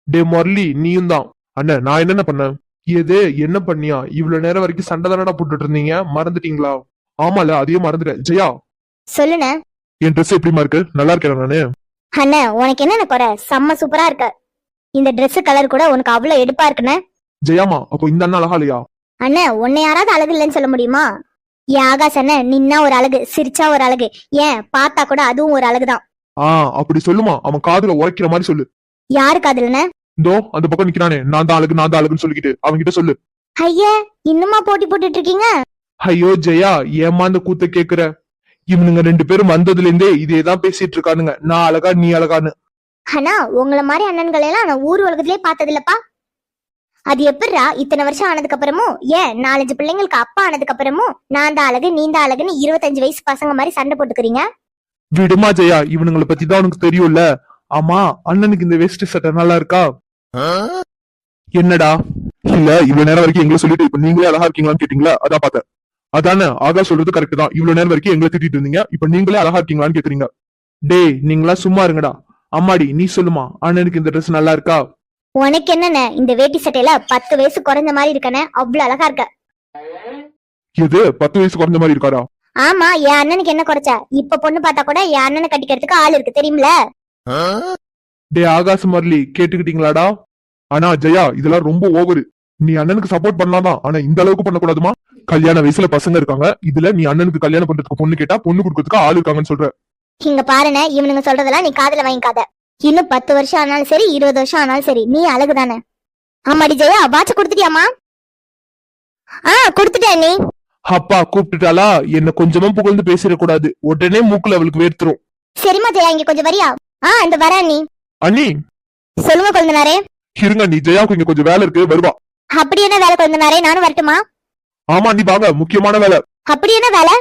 டே முரளி, நீயும் தான். அண்ணா, நான் என்னென்ன பண்ணேன்? எது என்ன பண்ணியா? இவ்வளவு நேரம் வரைக்கும் சண்டை தானடா போட்டுட்டு இருந்தீங்க, மறந்துட்டீங்களா? ஆமால, அதையும் மறந்துட்டேன். ஜெயா, சொல்லுண்ணே. என் ட்ரெஸ் எப்படிமா இருக்கு? நல்லா இருக்கேன் நானு. அண்ணே, உனக்கு என்னென்ன குறை? செம்ம சூப்பரா இருக்க. இந்த Dress கலர் கூட உனக்கு அவ்வளவு எடுப்பா இருக்குண்ணே. ஜெயாமா, அப்போ இந்த அண்ணா அழகா இல்லையா? அண்ணே, உன்னை யாராவது அழகு இல்லைன்னு சொல்ல முடியுமா? ஏன் ஆகாஷ் அண்ணே, நின்னா ஒரு அழகு, சிரிச்சா ஒரு அழகு, ஏன் பார்த்தா கூட அதுவும் ஒரு அழகுதான். அப்படி சொல்லுமா, அவன் காதுல உரைக்கிற மாதிரி சொல்லு. யாருக்கு அதுலண்ணே? இதோ அந்த பக்கம் நிக்கிறானே, நான் தான் அழகு நான் தான் அழகுன்னு சொல்லிக்கிட்டு அவன்கிட்ட சொல்லு. ஐயே, இன்னுமா போட்டி போட்டுட்டு இருக்கீங்க? ஐயோ ஜெயா, ஏமா அந்த கூத்த கேக்குற? இவனுங்க ரெண்டு பேரும் வந்ததுல இருந்தே இதேதான் பேசிட்டு இருக்கானுங்க, நான் அழகா நீ அழகான்னு. ஆனா உங்கள மாதிரி அண்ணன்களை எல்லாம் நான் ஊர் உலகத்திலே பார்த்தது இல்லப்பா. அது எப்படிரா இத்தனை வருஷம் ஆனதுக்கு அப்புறமும், ஏன் 4-5 பிள்ளைங்களுக்கு அப்பா ஆனதுக்கு அப்புறமும் நான் தான் அழகு நீ தான் அழகுன்னு 25 வயசு பசங்க மாதிரி சண்டை போட்டுக்கிறீங்க? விடுமா ஜெயா, இவனுங்களை பத்தி தான் உனக்கு தெரியும்ல. ஆமா, அண்ணனுக்கு இந்த வேஸ்ட் சட்டை நல்லா இருக்கா? என்னடா? இல்ல, இவ்வளவு நேரம் வரைக்கும் எங்களை சொல்லிட்டு இப்ப நீங்களே அழகா இருக்கீங்களான்னு கேட்டீங்களா? அதான் பார்த்தேன். அதானே ஆகாஷ் சொல்றது கரெக்ட் தான். இவ்வளவு நேரம் வரைக்கும் எங்களை திட்டிட்டு இருந்தீங்க, இப்ப நீங்களே அழகா இருக்கீங்களான்னு கேக்குறீங்க. டேய், நீங்களா சும்மா இருங்கடா. அம்மாடி, நீ சொல்லுமா, அண்ணனுக்கு இந்த ட்ரெஸ் நல்லா இருக்கா? உனக்கு என்னண்ணே, இந்த வேட்டி சட்டையில 10 வயசு குறைஞ்ச மாதிரி இருக்கனே, அவ்வளவு அழகா இருக்க. எது 10 வயசு குறைஞ்ச மாதிரி இருக்காரா? ஆமா, என் அண்ணனுக்கு என்ன குறைச்ச? இப்ப பொண்ணு பார்த்தா கூட என் அண்ணனை கட்டிக்கிறதுக்கு ஆள் இருக்கு தெரியுமில. டே ஆகாஷ் முரளி, கேட்டுக்கிட்டீங்களாடா? ஆனா ஜெயா, இதெல்லாம் ரொம்ப ஓவரு. நீ அண்ணனுக்கு சப்போர்ட் பண்ணலாதான், ஆனா இந்த அளவுக்கு பண்ணக்கூடாதுமா. கல்யாண வயசுல பசங்க இருக்காங்க, இதுல நீ அண்ணனுக்கு கல்யாணம் பண்றதுக்கு பொண்ணு கேட்டா பொண்ணு கொடுக்கறதுக்கு ஆள் இருக்காங்கன்னு சொல்ற. இங்க பாருண்ணே, இவனுங்க சொல்றதெல்லாம் நீ காதுல வாங்கிக்காத. இன்னும் 10 வருஷம் ஆனாலும் சரி, 20 வருஷம் ஆனாலும் சரி, நீ அழகுதானே. ஆமாடி ஜெயா, வாட்ச கொடுத்துட்டியாமா? கொடுத்துட்டேன். நீ அப்பா கூப்பிட்டுட்டாளா? என்ன கொஞ்சமா புகழ்ந்து பேசிடக்கூடாது, உடனே மூக்குல அவளுக்கு வேர்த்துரும். சரிம்மா ஜெயா, இங்க கொஞ்சம் வரியா? இந்த வர நீ. அண்ணி, சொல்லுங்க கொழுந்தனாரே. இருங்க நீ, ஜெயாவுக்கு இங்க கொஞ்சம் வேலை இருக்கு, வருவா. அப்படி என்ன வேலை கொழுந்தனாரே? நானும் வரட்டுமா? ஆமா நீ வாங்க, முக்கியமான வேலை. அப்படி என்ன வேலை?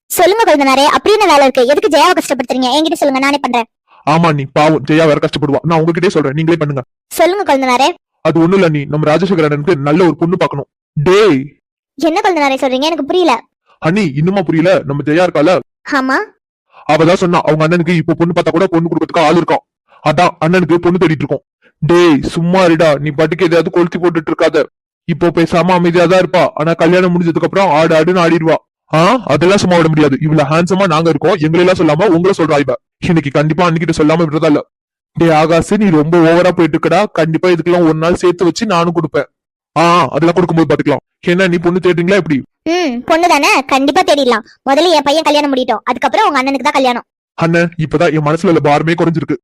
சொல்லுங்க கொழுந்தனாரே, அப்படி என்ன வேலை இருக்கு? எதுக்கு ஜெயாவை கஷ்டப்படுத்துறீங்க? என்கிட்ட சொல்லுங்க, நானே பண்றேன். ஆமா நீ பாவம், ஜெயா வேற கஷ்டப்படுவா. நான் உங்ககிட்டே சொல்றேன், நீங்களே பண்ணுங்க. சொல்லுங்க கொழுந்தனாரே. அது ஒண்ணும் இல்ல, நீ நம்ம ராஜசேகர் அண்ணனுக்கு நல்ல ஒரு பொண்ணு பாக்கணும். டேய், என்ன கொழுந்தனாரே சொல்றீங்க? எனக்கு புரியல. அண்ணி இன்னுமா புரியல? நம்ம ஜெயா இருக்கால, ஆமா, அவதான் சொன்னா அவங்க அண்ணனுக்கு இப்போ பொண்ணு பார்த்தா கூட பொண்ணு கொடுக்கறதுக்கு ஆள் இருக்கான். அதான் அண்ணனுக்கு பொண்ணு தேடிட்டு இருக்கோம். டேய் சும்மா இருடா, நீ பாட்டுக்கு எதையாவது கொளுத்தி போட்டுட்டு இருக்காத. இப்போ பேசாம அமைதியா தான் இருப்பா, ஆனா கல்யாணம் முடிஞ்சதுக்கு அப்புறம் ஆடு ஆடுன்னு ஆடிடுவா. அதெல்லாம் சும்மா விட முடியாது. இவ்வளவு ஹேண்ட்ஸமா நாங்க இருக்கோம், எங்களெல்லாம் சொல்லாம உங்களை சொல்றா இவ. இன்னைக்கு கண்டிப்பா அன்னிக்கிட்ட சொல்லாம விடுறதா இல்ல. டே ஆகாஷ், நீ ரொம்ப ஓவரா போயிட்டு இருக்கடா. கண்டிப்பா இதுக்கெல்லாம் ஒரு நாள் சேர்த்து வச்சு நானும் கொடுப்பேன். அதெல்லாம் கொடுக்கும்போது பாத்துக்கலாம். என்ன நீ பொண்ணு தேடுறீங்களா எப்படி? பொண்ணு தானே, கண்டிப்பா தேடிடலாம். முதல்ல என் பையன் கல்யாணம் முடிட்டோம், அதுக்கப்புறம் உங்க அண்ணனுக்கு தான் கல்யாணம். அண்ணன், இப்பதான் என் மனசுல உள்ள பாரமே குறைஞ்சிருக்கு.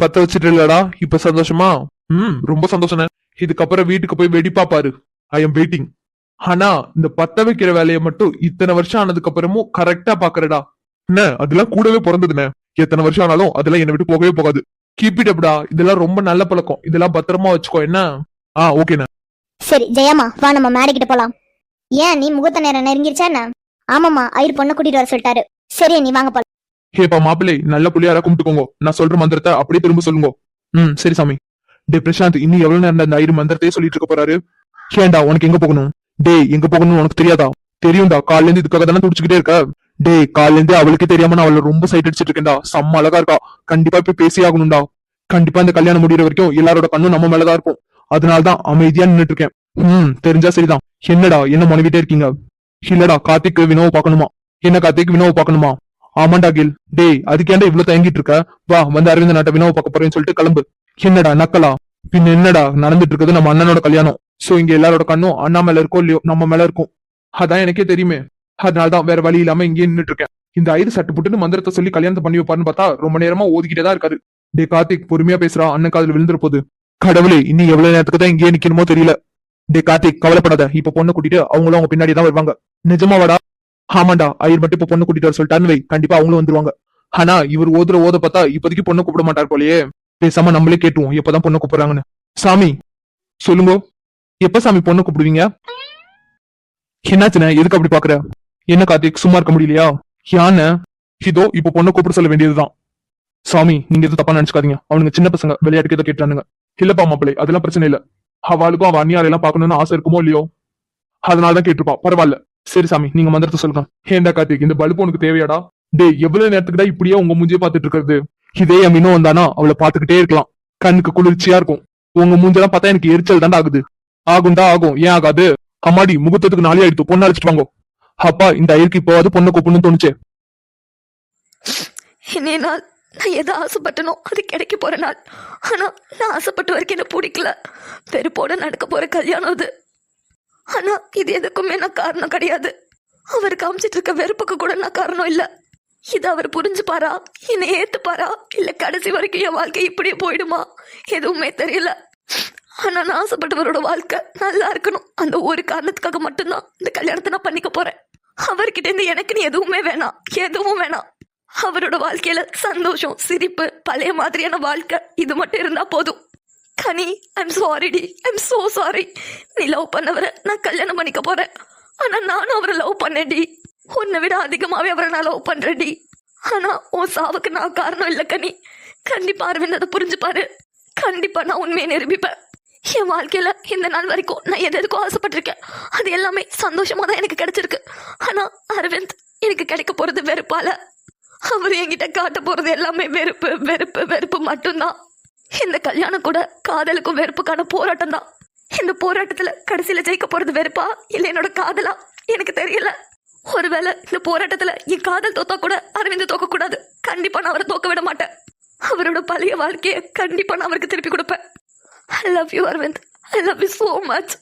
பத்த வச்சுட்டு இல்லடா, இப்ப சந்தோஷமா? ரொம்ப சந்தோஷம். இதுக்கப்புறம் வீட்டுக்கு போய் வெடிப்பா பாரு. I am waiting. ஆனா இந்த பத்த வைக்கிற வேலையை மட்டும் இத்தனை வருஷம் ஆனதுக்கு அப்புறமும் கரெக்டா பாக்குறடா. என்ன அதெல்லாம் கூடவே பிறந்ததுன்னு எத்தனை வருஷம் ஆனாலும் அதெல்லாம் என்னை விட்டு போகவே போகாது. கீப் இட் அப்டா, இதெல்லாம் ரொம்ப நல்ல பழக்கம். இதெல்லாம் பத்திரமா வச்சுக்கோ என்ன? ஓகேண்ணா. சரி ஜெயம்மா, வா நம்ம மேடைக்கிட்ட போலாம். ஏன் நீ முகூர்த்த நேரம் நெருங்கிருச்சா என்ன? ஆமாமா, ஐயர் பொண்ணு கூட்டிட்டு வர சொல்லிட்டாரு. சரி நீ வாங்க போலாம். ஹேப்பா மாப்பிள்ளை, நல்ல புள்ளியாரா கும்பிட்டுக்கோங்க. நான் சொல்ற மந்திரத்தை அப்படியே திரும்ப சொல்லுங்க. சரி சாமி. டே பிரசாந்த், இன்னும் எவ்வளவு நேரம் அந்த ஐயர் மந்திரத்தையே சொல்லிட்டு இருக்க போறாரு? ஏண்டா உனக்கு எங்க போகணும்? டே எங்க போகணும்னு உனக்கு தெரியாதா? தெரியும்டா, காலையில இருந்து இதுக்காக தானே துடிச்சுக்கிட்டே இருக்க. டே காலையில இருந்து அவளுக்கே தெரியாம நான் அவளை ரொம்ப சைட் அடிச்சிட்டு இருக்கேன்டா. செம்ம அழகா இருக்கா. கண்டிப்பா போய் பேசி ஆகணும்டா. கண்டிப்பா இந்த கல்யாணம் முடிகிற வரைக்கும் எல்லாரோட கண்ணும் நம்ம மேலதான் இருக்கும். அதனாலதான் அமைதியா நின்னுட்டு இருக்கேன். தெரிஞ்சா சரிதான். என்னடா என்ன மனைவிட்டே இருக்கீங்க? இல்லடா, கார்த்திக் வினோவை பாக்கணுமா? என்ன கார்த்திக் வினோவை பாக்கணுமா? ஆமாண்டா கில். டே அதுக்கேண்டா இவ்வளவு தயங்கிட்டு இருக்க? வா வந்து அரவிந்த் நாட்டை வினோவை பார்க்க போறேன்னு சொல்லிட்டு கிளம்பு. என்னடா நக்கலா? பின் என்னடா நடந்துட்டு இருக்குது? நம்ம அண்ணனோட கல்யாணம். சோ இங்க எல்லாரோட கண்ணும் அண்ணா மேல இருக்கோ இல்லையோ, நம்ம மேல இருக்கும். அதான் எனக்கே தெரியுமே. அதனாலதான் வேற வழி இல்லாம இங்கே நின்னுட்டு இருக்கேன். இந்த ஐயரு சட்டு புட்டுன்னு மந்திரத்தை சொல்லி கல்யாணத்தை பண்ணி வைப்பாருன்னு பார்த்தா ரொம்ப நேரமா ஓதிக்கிட்டே தான் இருக்காரு. டே கார்த்திக், பொறுமையா பேசுறா, அண்ணன் காதுல விழுந்துற போகுது. கடவுளே, இன்னும் எவ்வளவு நேரத்துக்கு தான் இங்கே நிக்கணுமோ தெரியல. டே கார்த்திக், கவலைப்படாத. இப்ப பொண்ணு கூட்டிட்டு அவங்களும் அவங்க பின்னாடி தான் வருவாங்க. நிஜமா வாடா? ஆமாண்டா, ஐயர் மட்டும் இப்ப பொண்ணு கூட்டிட்டு வர சொல்லிட்டான்னு வை, கண்டிப்பா அவங்களும் வந்துருவாங்க. ஆனா இவர் ஓத பார்த்தா இப்போதைக்கு பொண்ணு கூப்பிட மாட்டார் போலயே. பேசாம நம்மளே கேட்டுவோம் எப்பதான் பொண்ணு கூப்பிடுறாங்கன்னு. சாமி சொல்லுங்க, எப்ப சாமி பொண்ணு கூப்பிடுவீங்க? என்னாச்சுன, எதுக்கு அப்படி பாக்குற? என்ன கார்த்திக், சும்மா இருக்க முடியலையா? யானை இதோ இப்ப பொண்ணு கூப்பிட சொல்ல வேண்டியதுதான். சாமி நீங்க எதுவும் தப்பா நினைச்சுக்காதீங்க, அவனுங்க சின்ன பசங்க விளையாட்டுக்கு ஏதோ கேட்டானுங்க. இல்லப்பா மாப்பிள்ளை, அதெல்லாம் பிரச்சனை இல்ல. அவளுக்கும் அவ அண்ணியாரெல்லாம் பார்க்கணும்னு ஆசை இருக்குமோ இல்லையோ, அதனாலதான் கேட்டிருப்பா. பரவாயில்ல. சரி சாமி, நீங்க மந்திரத்தை சொல்லுங்க. ஏண்டா கார்த்திக், இந்த பல்பு உனக்கு தேவையாடா? டேய், எவ்வளவு நேரத்துக்கு தான் இப்படியே உங்க மூஞ்சியே பாத்துட்டு இருக்கிறது? இதே என் மீனும் வந்தானா அவளை பாத்துக்கிட்டே இருக்கலாம், கண்ணுக்கு குளிர்ச்சியா இருக்கும். உங்க மூஞ்செல்லாம் பார்த்தா எனக்கு எரிச்சல் தாண்டா ஆகுது. ஆகும்டா ஆகும், ஏன் ஆகாது? அம்மாடி, முகூர்த்தத்துக்கு நாளே ஆயிடுத்து, பொண்ணு அழைச்சிட்டு வாங்க. அப்பா, இந்த ஐயருக்கு இப்போவாது பொண்ணை கூப்பிடணும்னு தோணுச்சு. இன்னைய நாள் நான் எதை ஆசைப்பட்டனோ அது கிடைக்க போற நாள். ஆனா நான் ஆசைப்பட்ட வரைக்கும் என்ன பிடிக்கல. வெறுப்போட நடக்க போற கல்யாணம் அது. ஆனா இது எதுக்குமே நான் காரணம் கிடையாது. அவர் காமிச்சிட்டு இருக்க வெறுப்புக்கு கூட நான் காரணம் இல்ல. இது அவர் புரிஞ்சுப்பாரா, என்னை ஏத்துப்பாரா, இல்ல கடைசி வரைக்கும் என் வாழ்க்கை இப்படியே போயிடுமா, எதுவுமே தெரியல. ஆனா நான் ஆசைப்பட்டவரோட வாழ்க்கை நல்லா இருக்கணும், அந்த ஒரு காரணத்துக்காக மட்டும்தான் இந்த கல்யாணத்தை நான் பண்ணிக்க போறேன். அவர்கிட்ட இருந்து எனக்கு நீ எதுவுமே வேணாம், எதுவும் வேணாம். அவரோட வாழ்க்கையில சந்தோஷம், சிரிப்பு, பழைய மாதிரியான வாழ்க்கை, இது மட்டும் இருந்தா போதும். கனி, ஐம் சாரிடி, ஐம் சோ சாரி. நீ லவ் பண்ணவரை நான் கல்யாணம் பண்ணிக்க போறேன். ஆனா நானும் அவரை லவ் பண்ணேன்டி. உன்னை விட அதிகமாவே அவரை நான் லவ் பண்றேன்டி. ஆனா உன் சாவுக்கு நான் காரணம் இல்ல கனி. கண்டிப்பா அரவிந்த் அதை புரிஞ்சுப்பாரு. கண்டிப்பா நான் உண்மையை நிரூபிப்பேன். என் வாழ்க்கையில இந்த நாள் வரைக்கும் நான் எதுக்கும் ஆசைப்பட்டிருக்கேன், அது எல்லாமே சந்தோஷமா தான் எனக்கு கிடைச்சிருக்கு. ஆனா அரவிந்த் எனக்கு கிடைக்க போறது வெறுப்பால. அவர் என்கிட்ட காட்ட போறது எல்லாமே வெறுப்பு வெறுப்பு வெறுப்பு மட்டும்தான். இந்த கல்யாணம் கூட காதலுக்கும் வெறுப்புக்கான போராட்டம் தான். இந்த போராட்டத்துல கடைசியில ஜெயிக்க போறது வெறுப்பா இல்ல என்னோட காதலா எனக்கு தெரியல. ஒருவேளை இந்த போராட்டத்துல என் காதல் தோத்தா கூட அரவிந்த் தோக்க கூடாது. கண்டிப்பா நான் அவரை தோக்க விட மாட்டேன். அவரோட பழைய வாழ்க்கையை கண்டிப்பா நான் அவருக்கு திருப்பி கொடுப்பேன். I love you Aravind, I love you so much.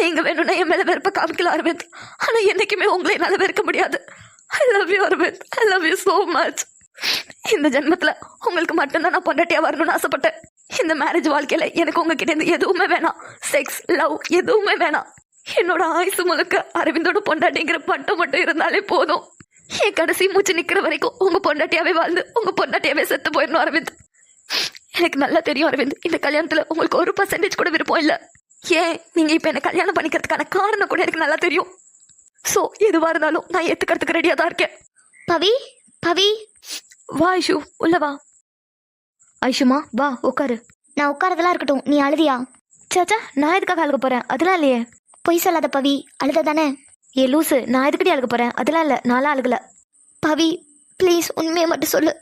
நீங்க வேணும்னா என் மேல வெறுப்ப காமிக்கல அரவிந்த், ஆனா என்னைக்குமே உங்களை என்னால வெறுக்க முடியாது. I love you Aravind, I love you so much. இந்த ஜென்மத்துல உங்களுக்கு மட்டும்தான் நான் பொண்டாட்டியா வரணும்னு ஆசைப்பட்டேன். இந்த மேரேஜ் வாழ்க்கையில எனக்கு உங்ககிட்ட இருந்து எதுவுமே வேணாம், செக்ஸ் லவ் எதுவுமே வேணாம். என்னோட ஆயுசு முழுக்க அரவிந்தோட பொண்டாட்டிங்கிற பட்டம் மட்டும் இருந்தாலே போதும். என் கடைசி மூச்சு நிக்கிற வரைக்கும் உங்க பொண்டாட்டியாவே வாழ்ந்து உங்க பொண்டாட்டியாவே செத்து போயிடணும் அரவிந்த். எனக்கு நல்லா தெரியும் அரவிந்த், இந்த கல்யாணத்துல உங்களுக்கு 1% கூட விருப்பம் இல்ல. ஏன் நீங்க இப்ப என்ன கல்யாணம் பண்ணிக்கிறதுக்கான காரணம் கூட எனக்கு நல்லா தெரியும். சோ எதுவா இருந்தாலும் நான் ஏத்துக்கிறதுக்கு ரெடியா தான் இருக்கேன். பவி, பவி, வா ஐஷு, உள்ள வா. ஐஷுமா வா உட்காரு. நான் உட்காரதெல்லாம் இருக்கட்டும், நீ அழுதியா? சாச்சா, நான் எதுக்காக அழுக போறேன்? அதெல்லாம் இல்லையே. பொய் சொல்லாத பவி, அழுத தானே? ஏ லூசு, நான் எதுக்கடி அழுக போறேன்? அதெல்லாம் இல்ல, நான்லாம் அழுகல. பவி ப்ளீஸ் உண்மையை மட்டும் சொல்லு.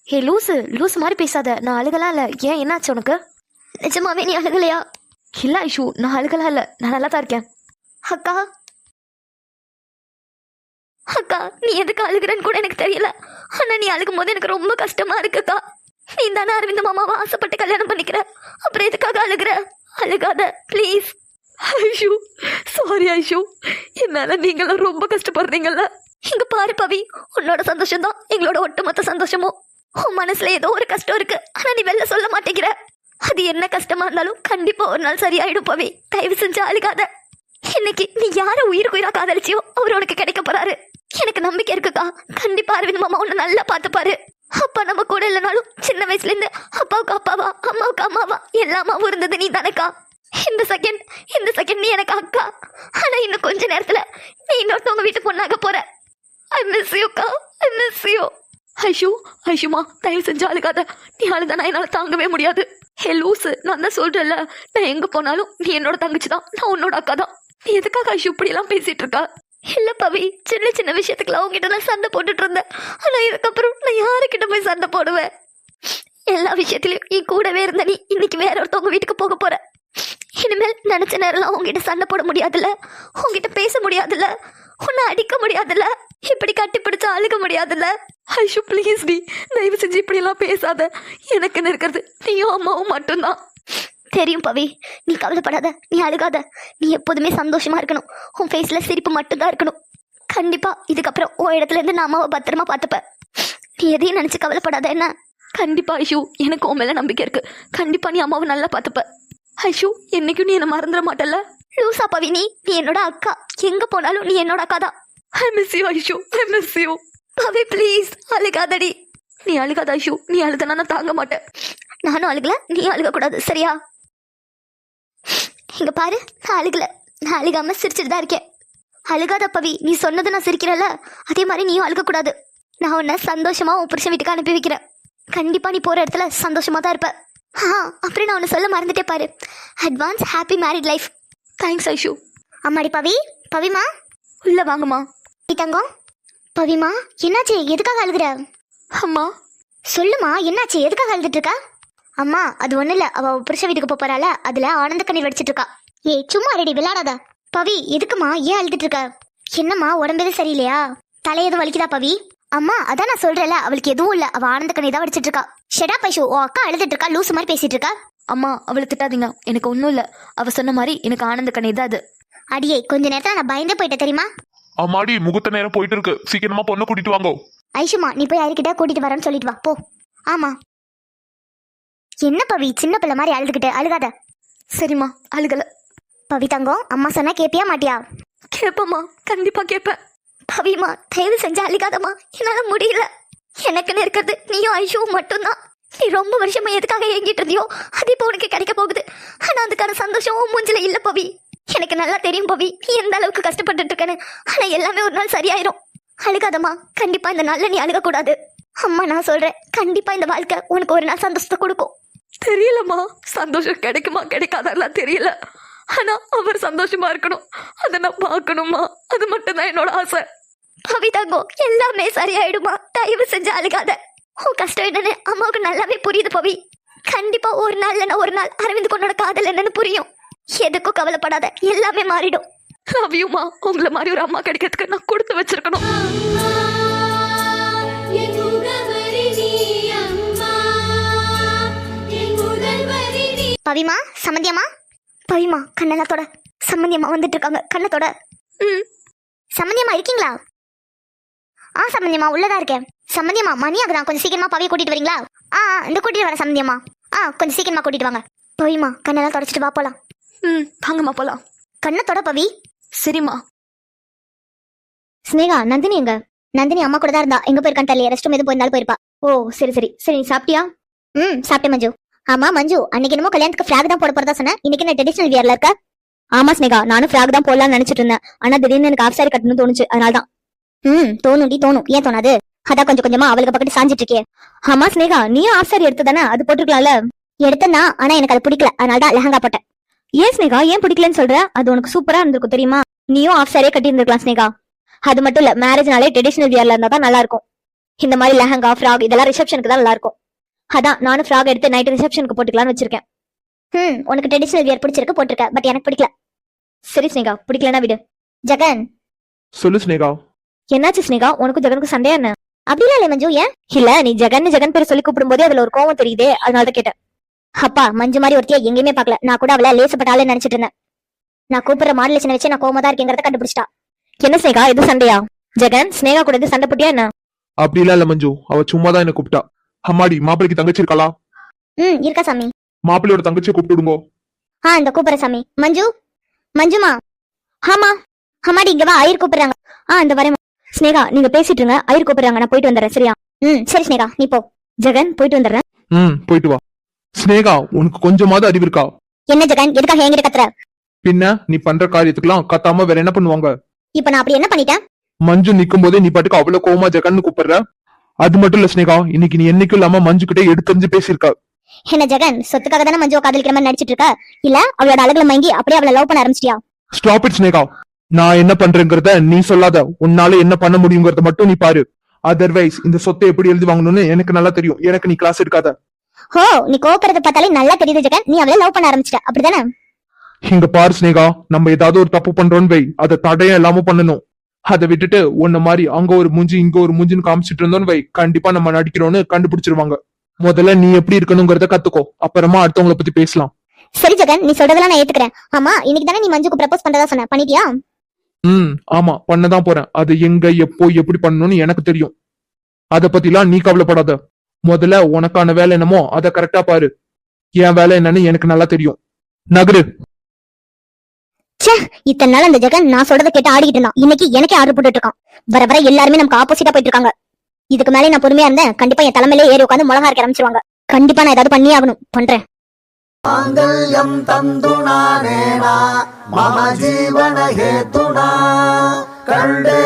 ஏ லூசு, லூசு மாதிரி பேசாத. நான் அழுகலாம் இல்ல. ஏன், என்னாச்சு உனக்கு? நிஜமாவே நீ அழுகலையா? இல்ல ஐஷு, நான் அழுகலாம் இல்ல, நான் நல்லா தான் இருக்கேன். அக்கா, அக்கா நீ எதுக்கு அழுகிறன்னு கூட எனக்கு தெரியல. ஆனா நீ அழுகும் போது எனக்கு ரொம்ப கஷ்டமா இருக்குக்கா. நீ தானே அரவிந்த மாமாவை ஆசைப்பட்டு கல்யாணம் பண்ணிக்கிற, அப்புறம் எதுக்காக அழுகிற? அழுகாத ப்ளீஸ். ஐஷு சாரி ஐஷு, என்னால நீங்களும் ரொம்ப கஷ்டப்படுறீங்கல்ல. இங்க பாரு பவி, உன்னோட சந்தோஷம் தான் எங்களோட ஒட்டுமொத்த சந்தோஷமும். உன் மனசுல ஏதோ ஒரு கஷ்டம் இருக்கு, ஆனா நீ வெளில சொல்ல மாட்டேங்கிற. அது என்ன கஷ்டமா இருந்தாலும் கண்டிப்பா ஒரு நாள் சரியாயிடும் பவி, தயவு செஞ்சு அழுகாத. இன்னைக்கு நீ யார உயிருக்கு உயிரா காதலிச்சியோ அவர் உனக்கு கிடைக்க போறாரு. எனக்கு நம்பிக்கை இருக்குக்கா. கண்டிப்பா அரவிந்த் மாமா உன்னை நல்லா பாத்துப்பாரு. அப்பா நம்ம கூட இல்லைனாலும் சின்ன வயசுல இருந்து அப்பாவுக்கு அப்பாவா அம்மாவுக்கு அம்மாவா எல்லாமாவும் இருந்தது நீ தானேக்கா. இந்த செகண்ட் நீ எனக்கு அக்கா. ஆனா இன்னும் கொஞ்ச நேரத்துல நீ இன்னொருத்தவங்க வீட்டு பொண்ணாக போற. ஐ மிஸ் யூக்கா, ஐ மிஸ் யூ. ஐஷு, ஐஷுமா தயவு செஞ்சு அழுகாத. நீ அழுதானா என்னால தாங்கவே முடியாது. ஹே லூசு, நான் தான் சொல்றேன்ல, நான் எங்க போனாலும் நீ என்னோட தங்கச்சி தான், நான் உன்னோட அக்கா தான். நீ எதுக்காக ஐஷு இப்படி எல்லாம் பேசிட்டு இருக்கா? இல்ல பவி, சின்ன சின்ன விஷயத்துக்குலாம் உங்ககிட்ட நான் சண்டை போட்டுட்டு இருந்தேன். ஆனா இதுக்கப்புறம் நான் யாருக்கிட்ட போய் சண்டை போடுவேன்? எல்லா விஷயத்திலயும் நீ கூடவே இருந்த நீ இன்னைக்கு வேற ஒருத்தவங்க வீட்டுக்கு போக போற. இனிமேல் நினைச்ச நேரம் உங்ககிட்ட சண்டை போட முடியாதுல்ல, உங்ககிட்ட பேச முடியாதுல்ல, உன்னை அடிக்க முடியாதுல்ல, இப்படி கட்டி பிடிச்சு அழுக முடியாதுல்ல. ஐஷு ப்ளீஸ் டி, தயவு செஞ்சு இப்படி எல்லாம் பேசாத. எனக்குன்னு இருக்கிறது நீயும் அம்மாவும் மட்டும்தான். தெரியும் பவி, நீ கவலைப்படாத, நீ அழுகாத. நீ எப்போதுமே சந்தோஷமா இருக்கணும், உன் ஃபேஸ்ல சிரிப்பு மட்டும்தான் இருக்கணும். கண்டிப்பா இதுக்கப்புறம் உன் இடத்துல இருந்து நான் அம்மாவை பத்திரமா பார்த்துப்பேன். நீ எதையும் நினைச்சு கவலைப்படாத என்ன? கண்டிப்பா ஐஷு, எனக்கு உன் மேல நம்பிக்கை இருக்கு. கண்டிப்பா நீ அம்மாவை நல்லா பார்த்துப்ப. ஐஷு, என்னைக்கும் நீ என்ன மறந்துட மாட்டல்ல? லூசா பவி, நீ என்னோட அக்கா. எங்க போனாலும் நீ என்னோட அக்கா தான். I miss you Aishu, I miss you. Pavi please அழுகாதடி. நீ அழுகாத ஐஷு, நீ அழுதனா நான் தாங்க மாட்டேன். நானும் அழுகல, நீ அழுக கூடாது சரியா? இங்க பாரு, நான் அழுகல, நான் அழுகாம சிரிச்சுட்டு தான் இருக்கேன். அழுகாத பவி, நீ சொன்னது நான் சிரிக்கிறல்ல, அதே மாதிரி நீயும் அழுக கூடாது. நான் உன்னை சந்தோஷமா உன் புருஷன் வீட்டுக்கு அனுப்பி வைக்கிறேன். கண்டிப்பா நீ போற இடத்துல சந்தோஷமா தான் இருப்ப. அப்புறம் நான் ஒன்று சொல்ல மறந்துட்டே பாரு. Advance happy married life. Thanks Aishu. அம்மாடி பவிமா உள்ள வாங்கம்மா. நீ தங்கம். பவிமா என்னாச்சு, எதுக்காக அழுகுற? அம்மா சொல்லுமா, என்னாச்சு, எதுக்காக அழுதுட்டு இருக்கா? அம்மா அது ஒன்றும் இல்லை, அவள் புருஷ வீட்டுக்கு போறாள, அதில் ஆனந்த கண்ணீர் வடிச்சிட்டு இருக்கா. ஏய் சும்மா ரெடி விளையாடாத. பவி எதுக்குமா, ஏன் அழுதுட்டு இருக்க? என்னம்மா உடம்பு எதுவும் சரியில்லையா? தலை எதுவும் வலிக்குதா பவி? அம்மா அதான் நான் சொல்றேன்ல, அவளுக்கு எதுவும் இல்லை, அவள் ஆனந்த கண்ணீர் தான் வடிச்சிட்டு இருக்கா. ஷெடா பைஷு, ஓ அக்கா அழுதுட்டு இருக்கா, லூசு மாதிரி பேசிட்டு இருக்கா. அம்மா அவளை திட்டாதீங்க, எனக்கு ஒன்றும் இல்லை. அவ சொன்ன மாதிரி எனக்கு ஆனந்த கண்ணீர் தான் அது. அடியே கொஞ்ச நேரத்தில் நான் பயந்தே போயிட்டேன் தெரியுமா. அம்மாடி முகூர்த்த நேரம் போயிட்டு இருக்கு, சீக்கிரமா பொண்ணை கூட்டிட்டு வாங்கோ. ஐஷுமா நீ போய் யாருக்கிட்ட கூட்டிட்டு வரேன்னு சொல்லிட்டு வா போ. ஆமா என்ன பவி சின்ன பிள்ளை மாதிரி அழுதுகிட்டு, அழுகாத. சரிம்மா அழுகல. பவி தங்கம், அம்மா சொன்னா கேப்பியா மாட்டியா? கேப்பம்மா, கண்டிப்பா கேட்பேன். பவிமா தயவு செஞ்சு அழுகாதம்மா, என்னால முடியல. எனக்குன்னு இருக்கிறது நீயும் ஐஷுவும் மட்டும்தான். நீ ரொம்ப வருஷமா எதுக்காக ஏங்கிட்டு இருந்தியோ அது இப்போ உனக்கு கிடைக்க போகுது. ஆனா அதுக்கான சந்தோஷம் மூஞ்சில இல்ல பவி. எனக்கு நல்லா தெரியும் பவி நீ எந்த அளவுக்கு கஷ்டப்பட்டுட்டு இருக்கேன்னு. ஆனா எல்லாமே ஒரு நாள் சரியாயிரும். அழுகாதம்மா, கண்டிப்பா இந்த நாள்ல நீ அழுக கூடாது. அம்மா நான் சொல்றேன், கண்டிப்பா இந்த வாழ்க்கை உனக்கு ஒரு நாள் சந்தோஷத்தை கொடுக்கும். தெரியலம்மா, சந்தோஷம் கிடைக்குமா கிடைக்காதெல்லாம் தெரியல. ஆனா அவர் சந்தோஷமா இருக்கணும், அதை நான் பார்க்கணுமா, அது மட்டும் தான் என்னோட ஆசை. பவி தங்கம் எல்லாமே சரியாயிடுமா, தயவு செஞ்சு அழுகாத. உன் கஷ்டம் என்னன்னு அம்மாவுக்கு நல்லாவே புரியுது பவி. கண்டிப்பா ஒரு நாள் இல்லைன்னா ஒரு நாள் அரவிந்த் கொண்டோட காதல் என்னன்னு புரியும். எதுக்கும் கவலைப்படாத, எல்லாமே மாறிடும். லவ் யூமா. உங்களை மாதிரி ஒரு அம்மா கிடைக்கிறதுக்கு நான் கொடுத்து வச்சிருக்கணும். பவிமா சம்மந்தியம்மா, பவிமா கண்ணெல்லாத்தோட சம்மந்தியம்மா வந்துட்டு இருக்காங்க, கண்ணத்தோட. சம்மந்தியம்மா இருக்கீங்களா? சம்மந்தியம்மா உள்ளதா இருக்கேன். சம்மந்தியம்மா மணி ஆகுதான், கொஞ்சம் சீக்கிரமா பவியை கூட்டிட்டு வரீங்களா? இந்த கூட்டிட்டு வரேன் சம்மந்தியம்மா. கொஞ்சம் சீக்கிரமா கூட்டிட்டு வாங்க. பவிமா கண்ணெல்லாம் தொடச்சிட்டு வா போலாம். வாங்கம்மா போலாம். கண்ணத்தோட பவி. சரிம்மா. ஸ்னேகா நந்தினி எங்க? நந்தினி அம்மா கூட தான் இருந்தா, எங்க போயிருக்கான்னு தெரியல, ரெஸ்ட் ரூம் எதுவும் போயிருந்தாலும் போயிருப்பா. ஓ சரி சரி சரி, நீ சாப்பிட்டியா? சாப்பிட்டேன் மஞ்சு. ஆமா மஞ்சு, அன்னைக்கு என்னமோ கல்யாணத்துக்கு ஃப்ராக் தான் போட போறதா சொன்னேன், இன்னைக்கு என்ன ட்ரெடிஷனல் வியர்ல இருக்க? ஆமா ஸ்னேகா, நானும் ஃப்ராக் தான் போடலாம்னு நினைச்சிட்டு இருந்தேன். ஆனா திடீர்னு எனக்கு ஆஃப் சாரி கட்டணும்னு தோணுச்சு, அதனால்தான். தோணும்டி தோணும், ஏன் தோணாது? அதான் கொஞ்சம் கொஞ்சமா அவளுக்கு பக்கத்து சாஞ்சிட்டு இருக்கே. ஆமா ஸ்னேகா, நீயும் ஆஃப் சாரி எடுத்து தானே, அது போட்டுக்கலாம்ல? எடுத்தேன்னா, ஆனா எனக்கு அது பிடிக்கல, அதனால்தான் லெஹங்கா போட்டேன். ஏன் ஸ்னேகா ஏன் பிடிக்கலன்னு சொல்ற? அது உனக்கு சூப்பரா இருந்திருக்கும் தெரியுமா. நீயும் ஆஃப் சாரியே கட்டி இருந்திருக்கலாம் ஸ்னேகா. அது மட்டும் இல்ல, மேரேஜ்னாலே ட்ரெடிஷனல் வியர்ல இருந்தா தான் நல்லா இருக்கும். இந்த மாதிரி லெஹங்கா ஃப்ராக் இதெல்லாம் ரிசப்ஷனுக்கு தான் நல்லா இருக்கும். அதான் நானும் ஃப்ராக் எடுத்து நைட் ரிசப்ஷனுக்கு போட்டுக்கலாம்னு வச்சிருக்கேன். உனக்கு ட்ரெடிஷனல் வியர் பிடிச்சிருக்கு, போட்டிருக்க. பட் எனக்கு பிடிக்கல. சரி ஸ்னேகா, பிடிக்கலன்னா விடு. ஜெகன். சொல்லு ஸ்னேகா. என்னாச்சு ஸ்னேகா, உனக்கும் ஜெகனுக்கு சண்டையா என்ன? அப்படிலாம் இல்ல மஞ்சு. ஏன் இல்ல, நீ ஜெகன் பேர் சொல்லி கூப்பிடும் போதே அதுல ஒரு கோவம் தெரியுதே, அதனாலதான் கேட்டேன். அப்பா மஞ்சு மாதிரி ஒருத்தியா எங்கேயுமே பாக்கல, நான் கூட அவளை லேசப்பட்டாலே நினைச்சிட்டு இருந்தேன். நான் கூப்பிடுற மாடுலேஷன் வச்சு நான் கோவமா தான் இருக்கேங்கிறத கண்டுபிடிச்சிட்டா. என்ன ஸ்னேகா, எது சண்டையா? ஜெகன் ஸ்னேகா கூட எது சண்டை போட்டியா என்ன? அப்படிலாம் இல்ல மஞ்சு, அவ சும்மா தான் என்ன கூப்பிட்டா. அம்மாடி மாப்பிளைக்கு தங்கச்சி இருக்காளா? இருக்கா சாமி. மாப்பிள்ளையோட தங்கச்சியை கூப்பிட்டுடுங்கோ. இந்த கூப்பிடுற சாமி. மஞ்சுமா. ஆமா அம்மாடி இங்க வா, ஐயர் கூப்பிடுறாங்க. இந்த வரேன். ஸ்னேகா நீங்க பேசிட்டு இருங்க, ஐயர் கூப்பிடுறாங்க, நான் போயிட்டு வந்துடுறேன். சரியா? சரி ஸ்னேகா நீ போ. ஜெகன் போயிட்டு வந்துடுறேன். போயிட்டு வா. ஸ்னேகா உனக்கு கொஞ்சமாவது அறிவு இருக்கா? என்ன ஜெகன், எதுக்காக என்கிட்ட கத்துற? பின்ன நீ பண்ற காரியத்துக்குலாம் கத்தாம வேற என்ன பண்ணுவாங்க? இப்ப நான் அப்படி என்ன பண்ணிட்டேன்? மஞ்சு நிக்கும் போதே நீ பாட்டுக்கு அவ்வளவு கோவமா ஜெகன்னு கூப்பிடுற. அது மட்டும் இல்ல ஸ்னேகா, இன்னைக்கு நீ என்னைக்கும் இல்லாம மஞ்சு கிட்ட எடுத்தறிஞ்சு பேசியிருக்க. என்ன ஜெகன், சொத்துக்காக தானே மஞ்சுவை காதலிக்கிற மாதிரி நடிச்சிட்டு இருக்க? இல்ல அவளோட அழகுல மயங்கி அப்படியே அவளை லவ் பண்ண ஆரம்பிச்சிட்டியா? Stop it Sneha. நான் என்ன பண்றேங்கிறத நீ சொல்லாத, உன்னால என்ன பண்ண முடியுங்கிறத மட்டும் நீ பாரு. அதர்வைஸ் இந்த சொத்தை எப்படி எழுதி வாங்கணும்னு எனக்கு நல்லா தெரியும். எனக்கு நீ கிளாஸ் எடுக்காத. நீ கோக்கறத பார்த்தாலே நல்லா தெரியுது ஜெகன், நீ அவளை லவ் பண்ண ஆரம்பிச்சிட்ட, அப்படிதானே? இங்க பாரு ஸ்னேகா, நம்ம ஏதாவது ஒரு தப்பு பண்றோம்னு வை, அதை தடையும் இல்லாம பண்ணணும். அதை விட்டுட்டு உன்ன மாதிரி அங்க ஒரு மூஞ்சி இங்க ஒரு மூஞ்சின்னு காமிச்சிட்டு இருந்தோன்னு வை, கண்டிப்பா நம்ம நடிக்கிறோம்னு கண்டுபிடிச்சிருவாங்க. முதல்ல நீ எப்படி இருக்கணுங்கிறத கத்துக்கோ, அப்புறமா அடுத்தவங்களை பத்தி பேசலாம். சரி ஜெகன், நீ சொல்றதெல்லாம் நான் ஏத்துக்கிறேன். ஆமா இன்னைக்கு தானே நீ மஞ்சுக்கு ப்ரப்போஸ் பண்றதா சொன்ன, பண்ணிட்டியா? ஆமா பண்ணதான் போறேன். அது எங்க எப்போ எப்படி பண்ணணும்னு எனக்கு தெரியும். அத பத்திலாம் நீ கவலைப்படாத. முதல்ல உனக்கான வேலை என்னமோ அதை கரெக்டா பாரு. என் வேலை என்னன்னு எனக்கு நல்லா தெரியும். நகரு. இத்தனை நாள் அந்த ஜெகன் நான் சொல்றதை கேட்டு ஆடிக்கிட்டு இருந்தான், இன்னைக்கு எனக்கே ஆர்டர் போட்டுட்டு இருக்கான். வர வர எல்லாருமே நமக்கு ஆப்போசிட்டா போயிட்டு இருக்காங்க. இதுக்கு மேலே நான் பொறுமையா இருந்தேன், கண்டிப்பா என் தலைமையிலே ஏறி உட்காந்து மிளகா அரைக்க ஆரம்பிச்சிருவாங்க. கண்டிப்பா நான் ஏதாவது பண்ணி ஆகணும், பண்றேன். மாங்கல்யம் தந்துநானேனா மம ஜீவன ஹேதுனா கண்டே.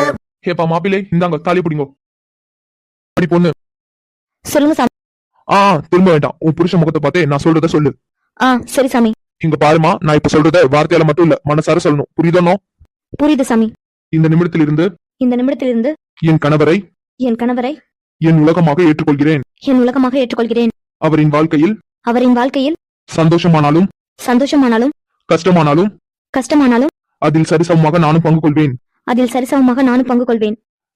ஹேப்பா மாப்பிள்ளை, இந்தாங்க தாலி பிடிங்கோ. அப்படி பொண்ணு சொல்லுங்க சாமி. திரும்ப வேண்டாம். உன் புருஷன் முகத்தை பார்த்தே நான் சொல்றத சொல்லு. சரி சாமி. இங்க பாருமா, நான் இப்ப சொல்றத வார்த்தையால மட்டும் இல்ல, மனசார சொல்லணும். புரியுதானோ? புரியுது சாமி. இந்த நிமிடத்திலிருந்து என் கணவரை என் உலகமாக ஏற்றுக்கொள்கிறேன். அவரின் வாழ்க்கையில் சந்தோஷமானாலும் கஷ்டமானாலும் அதில் சரிசமமாக நானும் பங்கு கொள்வேன்.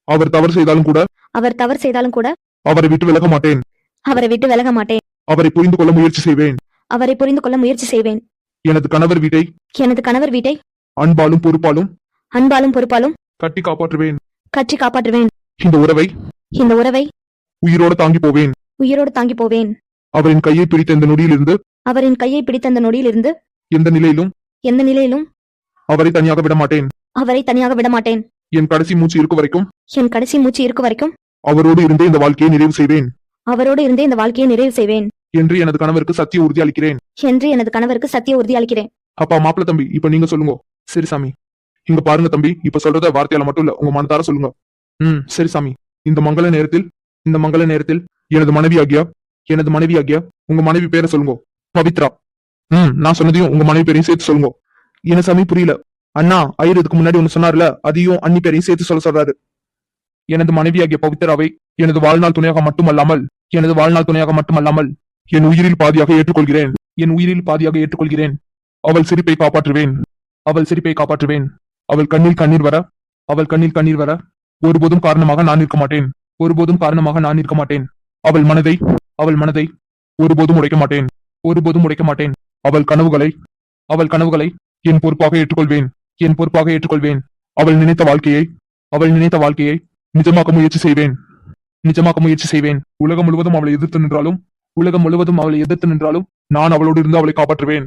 அவர் தவறு செய்தாலும் கூட அவரை விட்டு விலக மாட்டேன். அவரை புரிந்து கொள்ள முயற்சி செய்வேன். எனது கணவர் வீட்டை அன்பாலும் பொறுப்பாலும் கட்டி காப்பாற்றுவேன். இந்த உறவை உயிரோடு தாங்கி போவேன். அவரின் கையை பிடித்த இந்த நொடியிலிருந்து எந்த நிலையிலும் அவரை தனியாக விட மாட்டேன். என் கடைசி மூச்சு இருக்கும் வரைக்கும் அவரோடு இருந்தே இந்த வாழ்க்கையை நிறைவு செய்வேன் என்று எனது கணவருக்கு சத்திய உறுதி அளிக்கிறேன். அப்பா, மாப்பிள்ள தம்பி, இப்ப நீங்க சொல்லுங்க. சரி சாமி. இங்க பாருங்க தம்பி, இப்ப சொல்றத வார்த்தையால மட்டும் இல்ல, உங்க மனதார சொல்லுங்க. சரி சாமி. இந்த மங்கள நேரத்தில் எனது மனைவியாகிய உங்க மனைவி பேரை சொல்லுங்க. பவித்ரா. நான் சொன்னதையும் உங்க மனைவி பேரையும் சேர்த்து சொல்லுங்க. என்ன சாமி, புரியல. அண்ணா ஐயர் இதுக்கு முன்னாடி ஒண்ணு சொன்னார்ல, அதையும் அண்ணி பேரையும் சேர்த்து சொல்றாரு. எனது மனைவியாகிய பவித்ராவை எனது வாழ்நாள் துணையாக மட்டுமல்லாமல் என் உயிரில் பாதியாக ஏற்றுக்கொள்கிறேன். அவள் சிரிப்பை காப்பாற்றுவேன். அவள் கண்ணில் கண்ணீர் வர ஒருபோதும் காரணமாக நான் இருக்க மாட்டேன். அவள் மனதை ஒருபோதும் உடைக்க மாட்டேன். அவள் கனவுகளை என் பொறுப்பாக ஏற்றுக்கொள்வேன். அவள் நினைத்த வாழ்க்கையை நிஜமாக்க முயற்சி செய்வேன். உலகம் முழுவதும் அவளை எதிர்த்து நின்றாலும் நான் அவளோடு இருந்து அவளை காப்பாற்றுவேன்.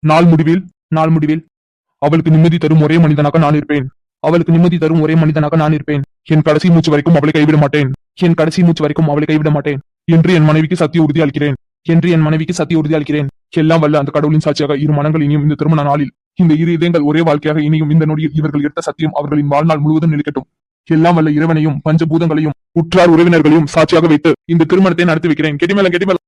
நாள் முடிவில் அவளுக்கு நிம்மதி தரும் ஒரே மனிதனாக நான் இருப்பேன். என் கடைசி மூச்சு வரைக்கும் அவளை கைவிட மாட்டேன் என்று என் மனைவிக்கு சத்திய உறுதி அளிக்கிறேன். எல்லாம் வல்ல அந்த கடவுளின் சாட்சியாக இரு மனங்கள் இனியும் இந்த திருமண நாளில் இந்த இரு இதயங்கள் ஒரே வாழ்க்கையாக இனியும் இந்த நொடியில் இவர்கள் எடுத்த சத்தியம் அவர்களின் வாழ்நாள் முழுவதும் நிலைக்கட்டும். எல்லாம் வல்ல இறைவனையும் பஞ்சபூதங்களையும் உற்றார் உறவினர்களையும் சாட்சியாக வைத்து இந்த திருமணத்தை நடத்தி வைக்கிறேன். கெட்டிமேளம்.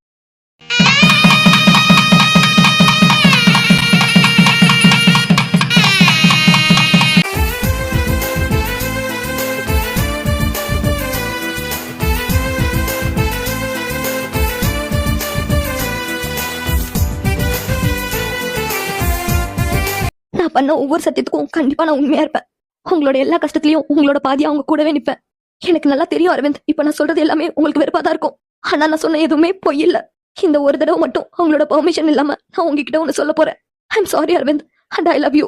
நான் பண்ண ஒவ்வொரு சத்தியத்துக்கும் கண்டிப்பா நான் உண்மையா இருப்பேன். உங்களோட எல்லா கஷ்டத்திலயும் உங்களோட பாதியா அவங்க கூடவே நிப்பேன். எனக்கு நல்லா தெரியும் அரவிந்த், இப்ப நான் சொல்றது எல்லாமே உங்களுக்கு வெறுப்பாதான் இருக்கும். ஆனா நான் சொன்ன எதுவுமே பொய் இல்ல. இந்த ஒரு தடவை மட்டும் அவங்களோட பெர்மிஷன் இல்லாம நான் உங்ககிட்ட ஒண்ணு சொல்ல போறேன். I am sorry Aravind, and I love you.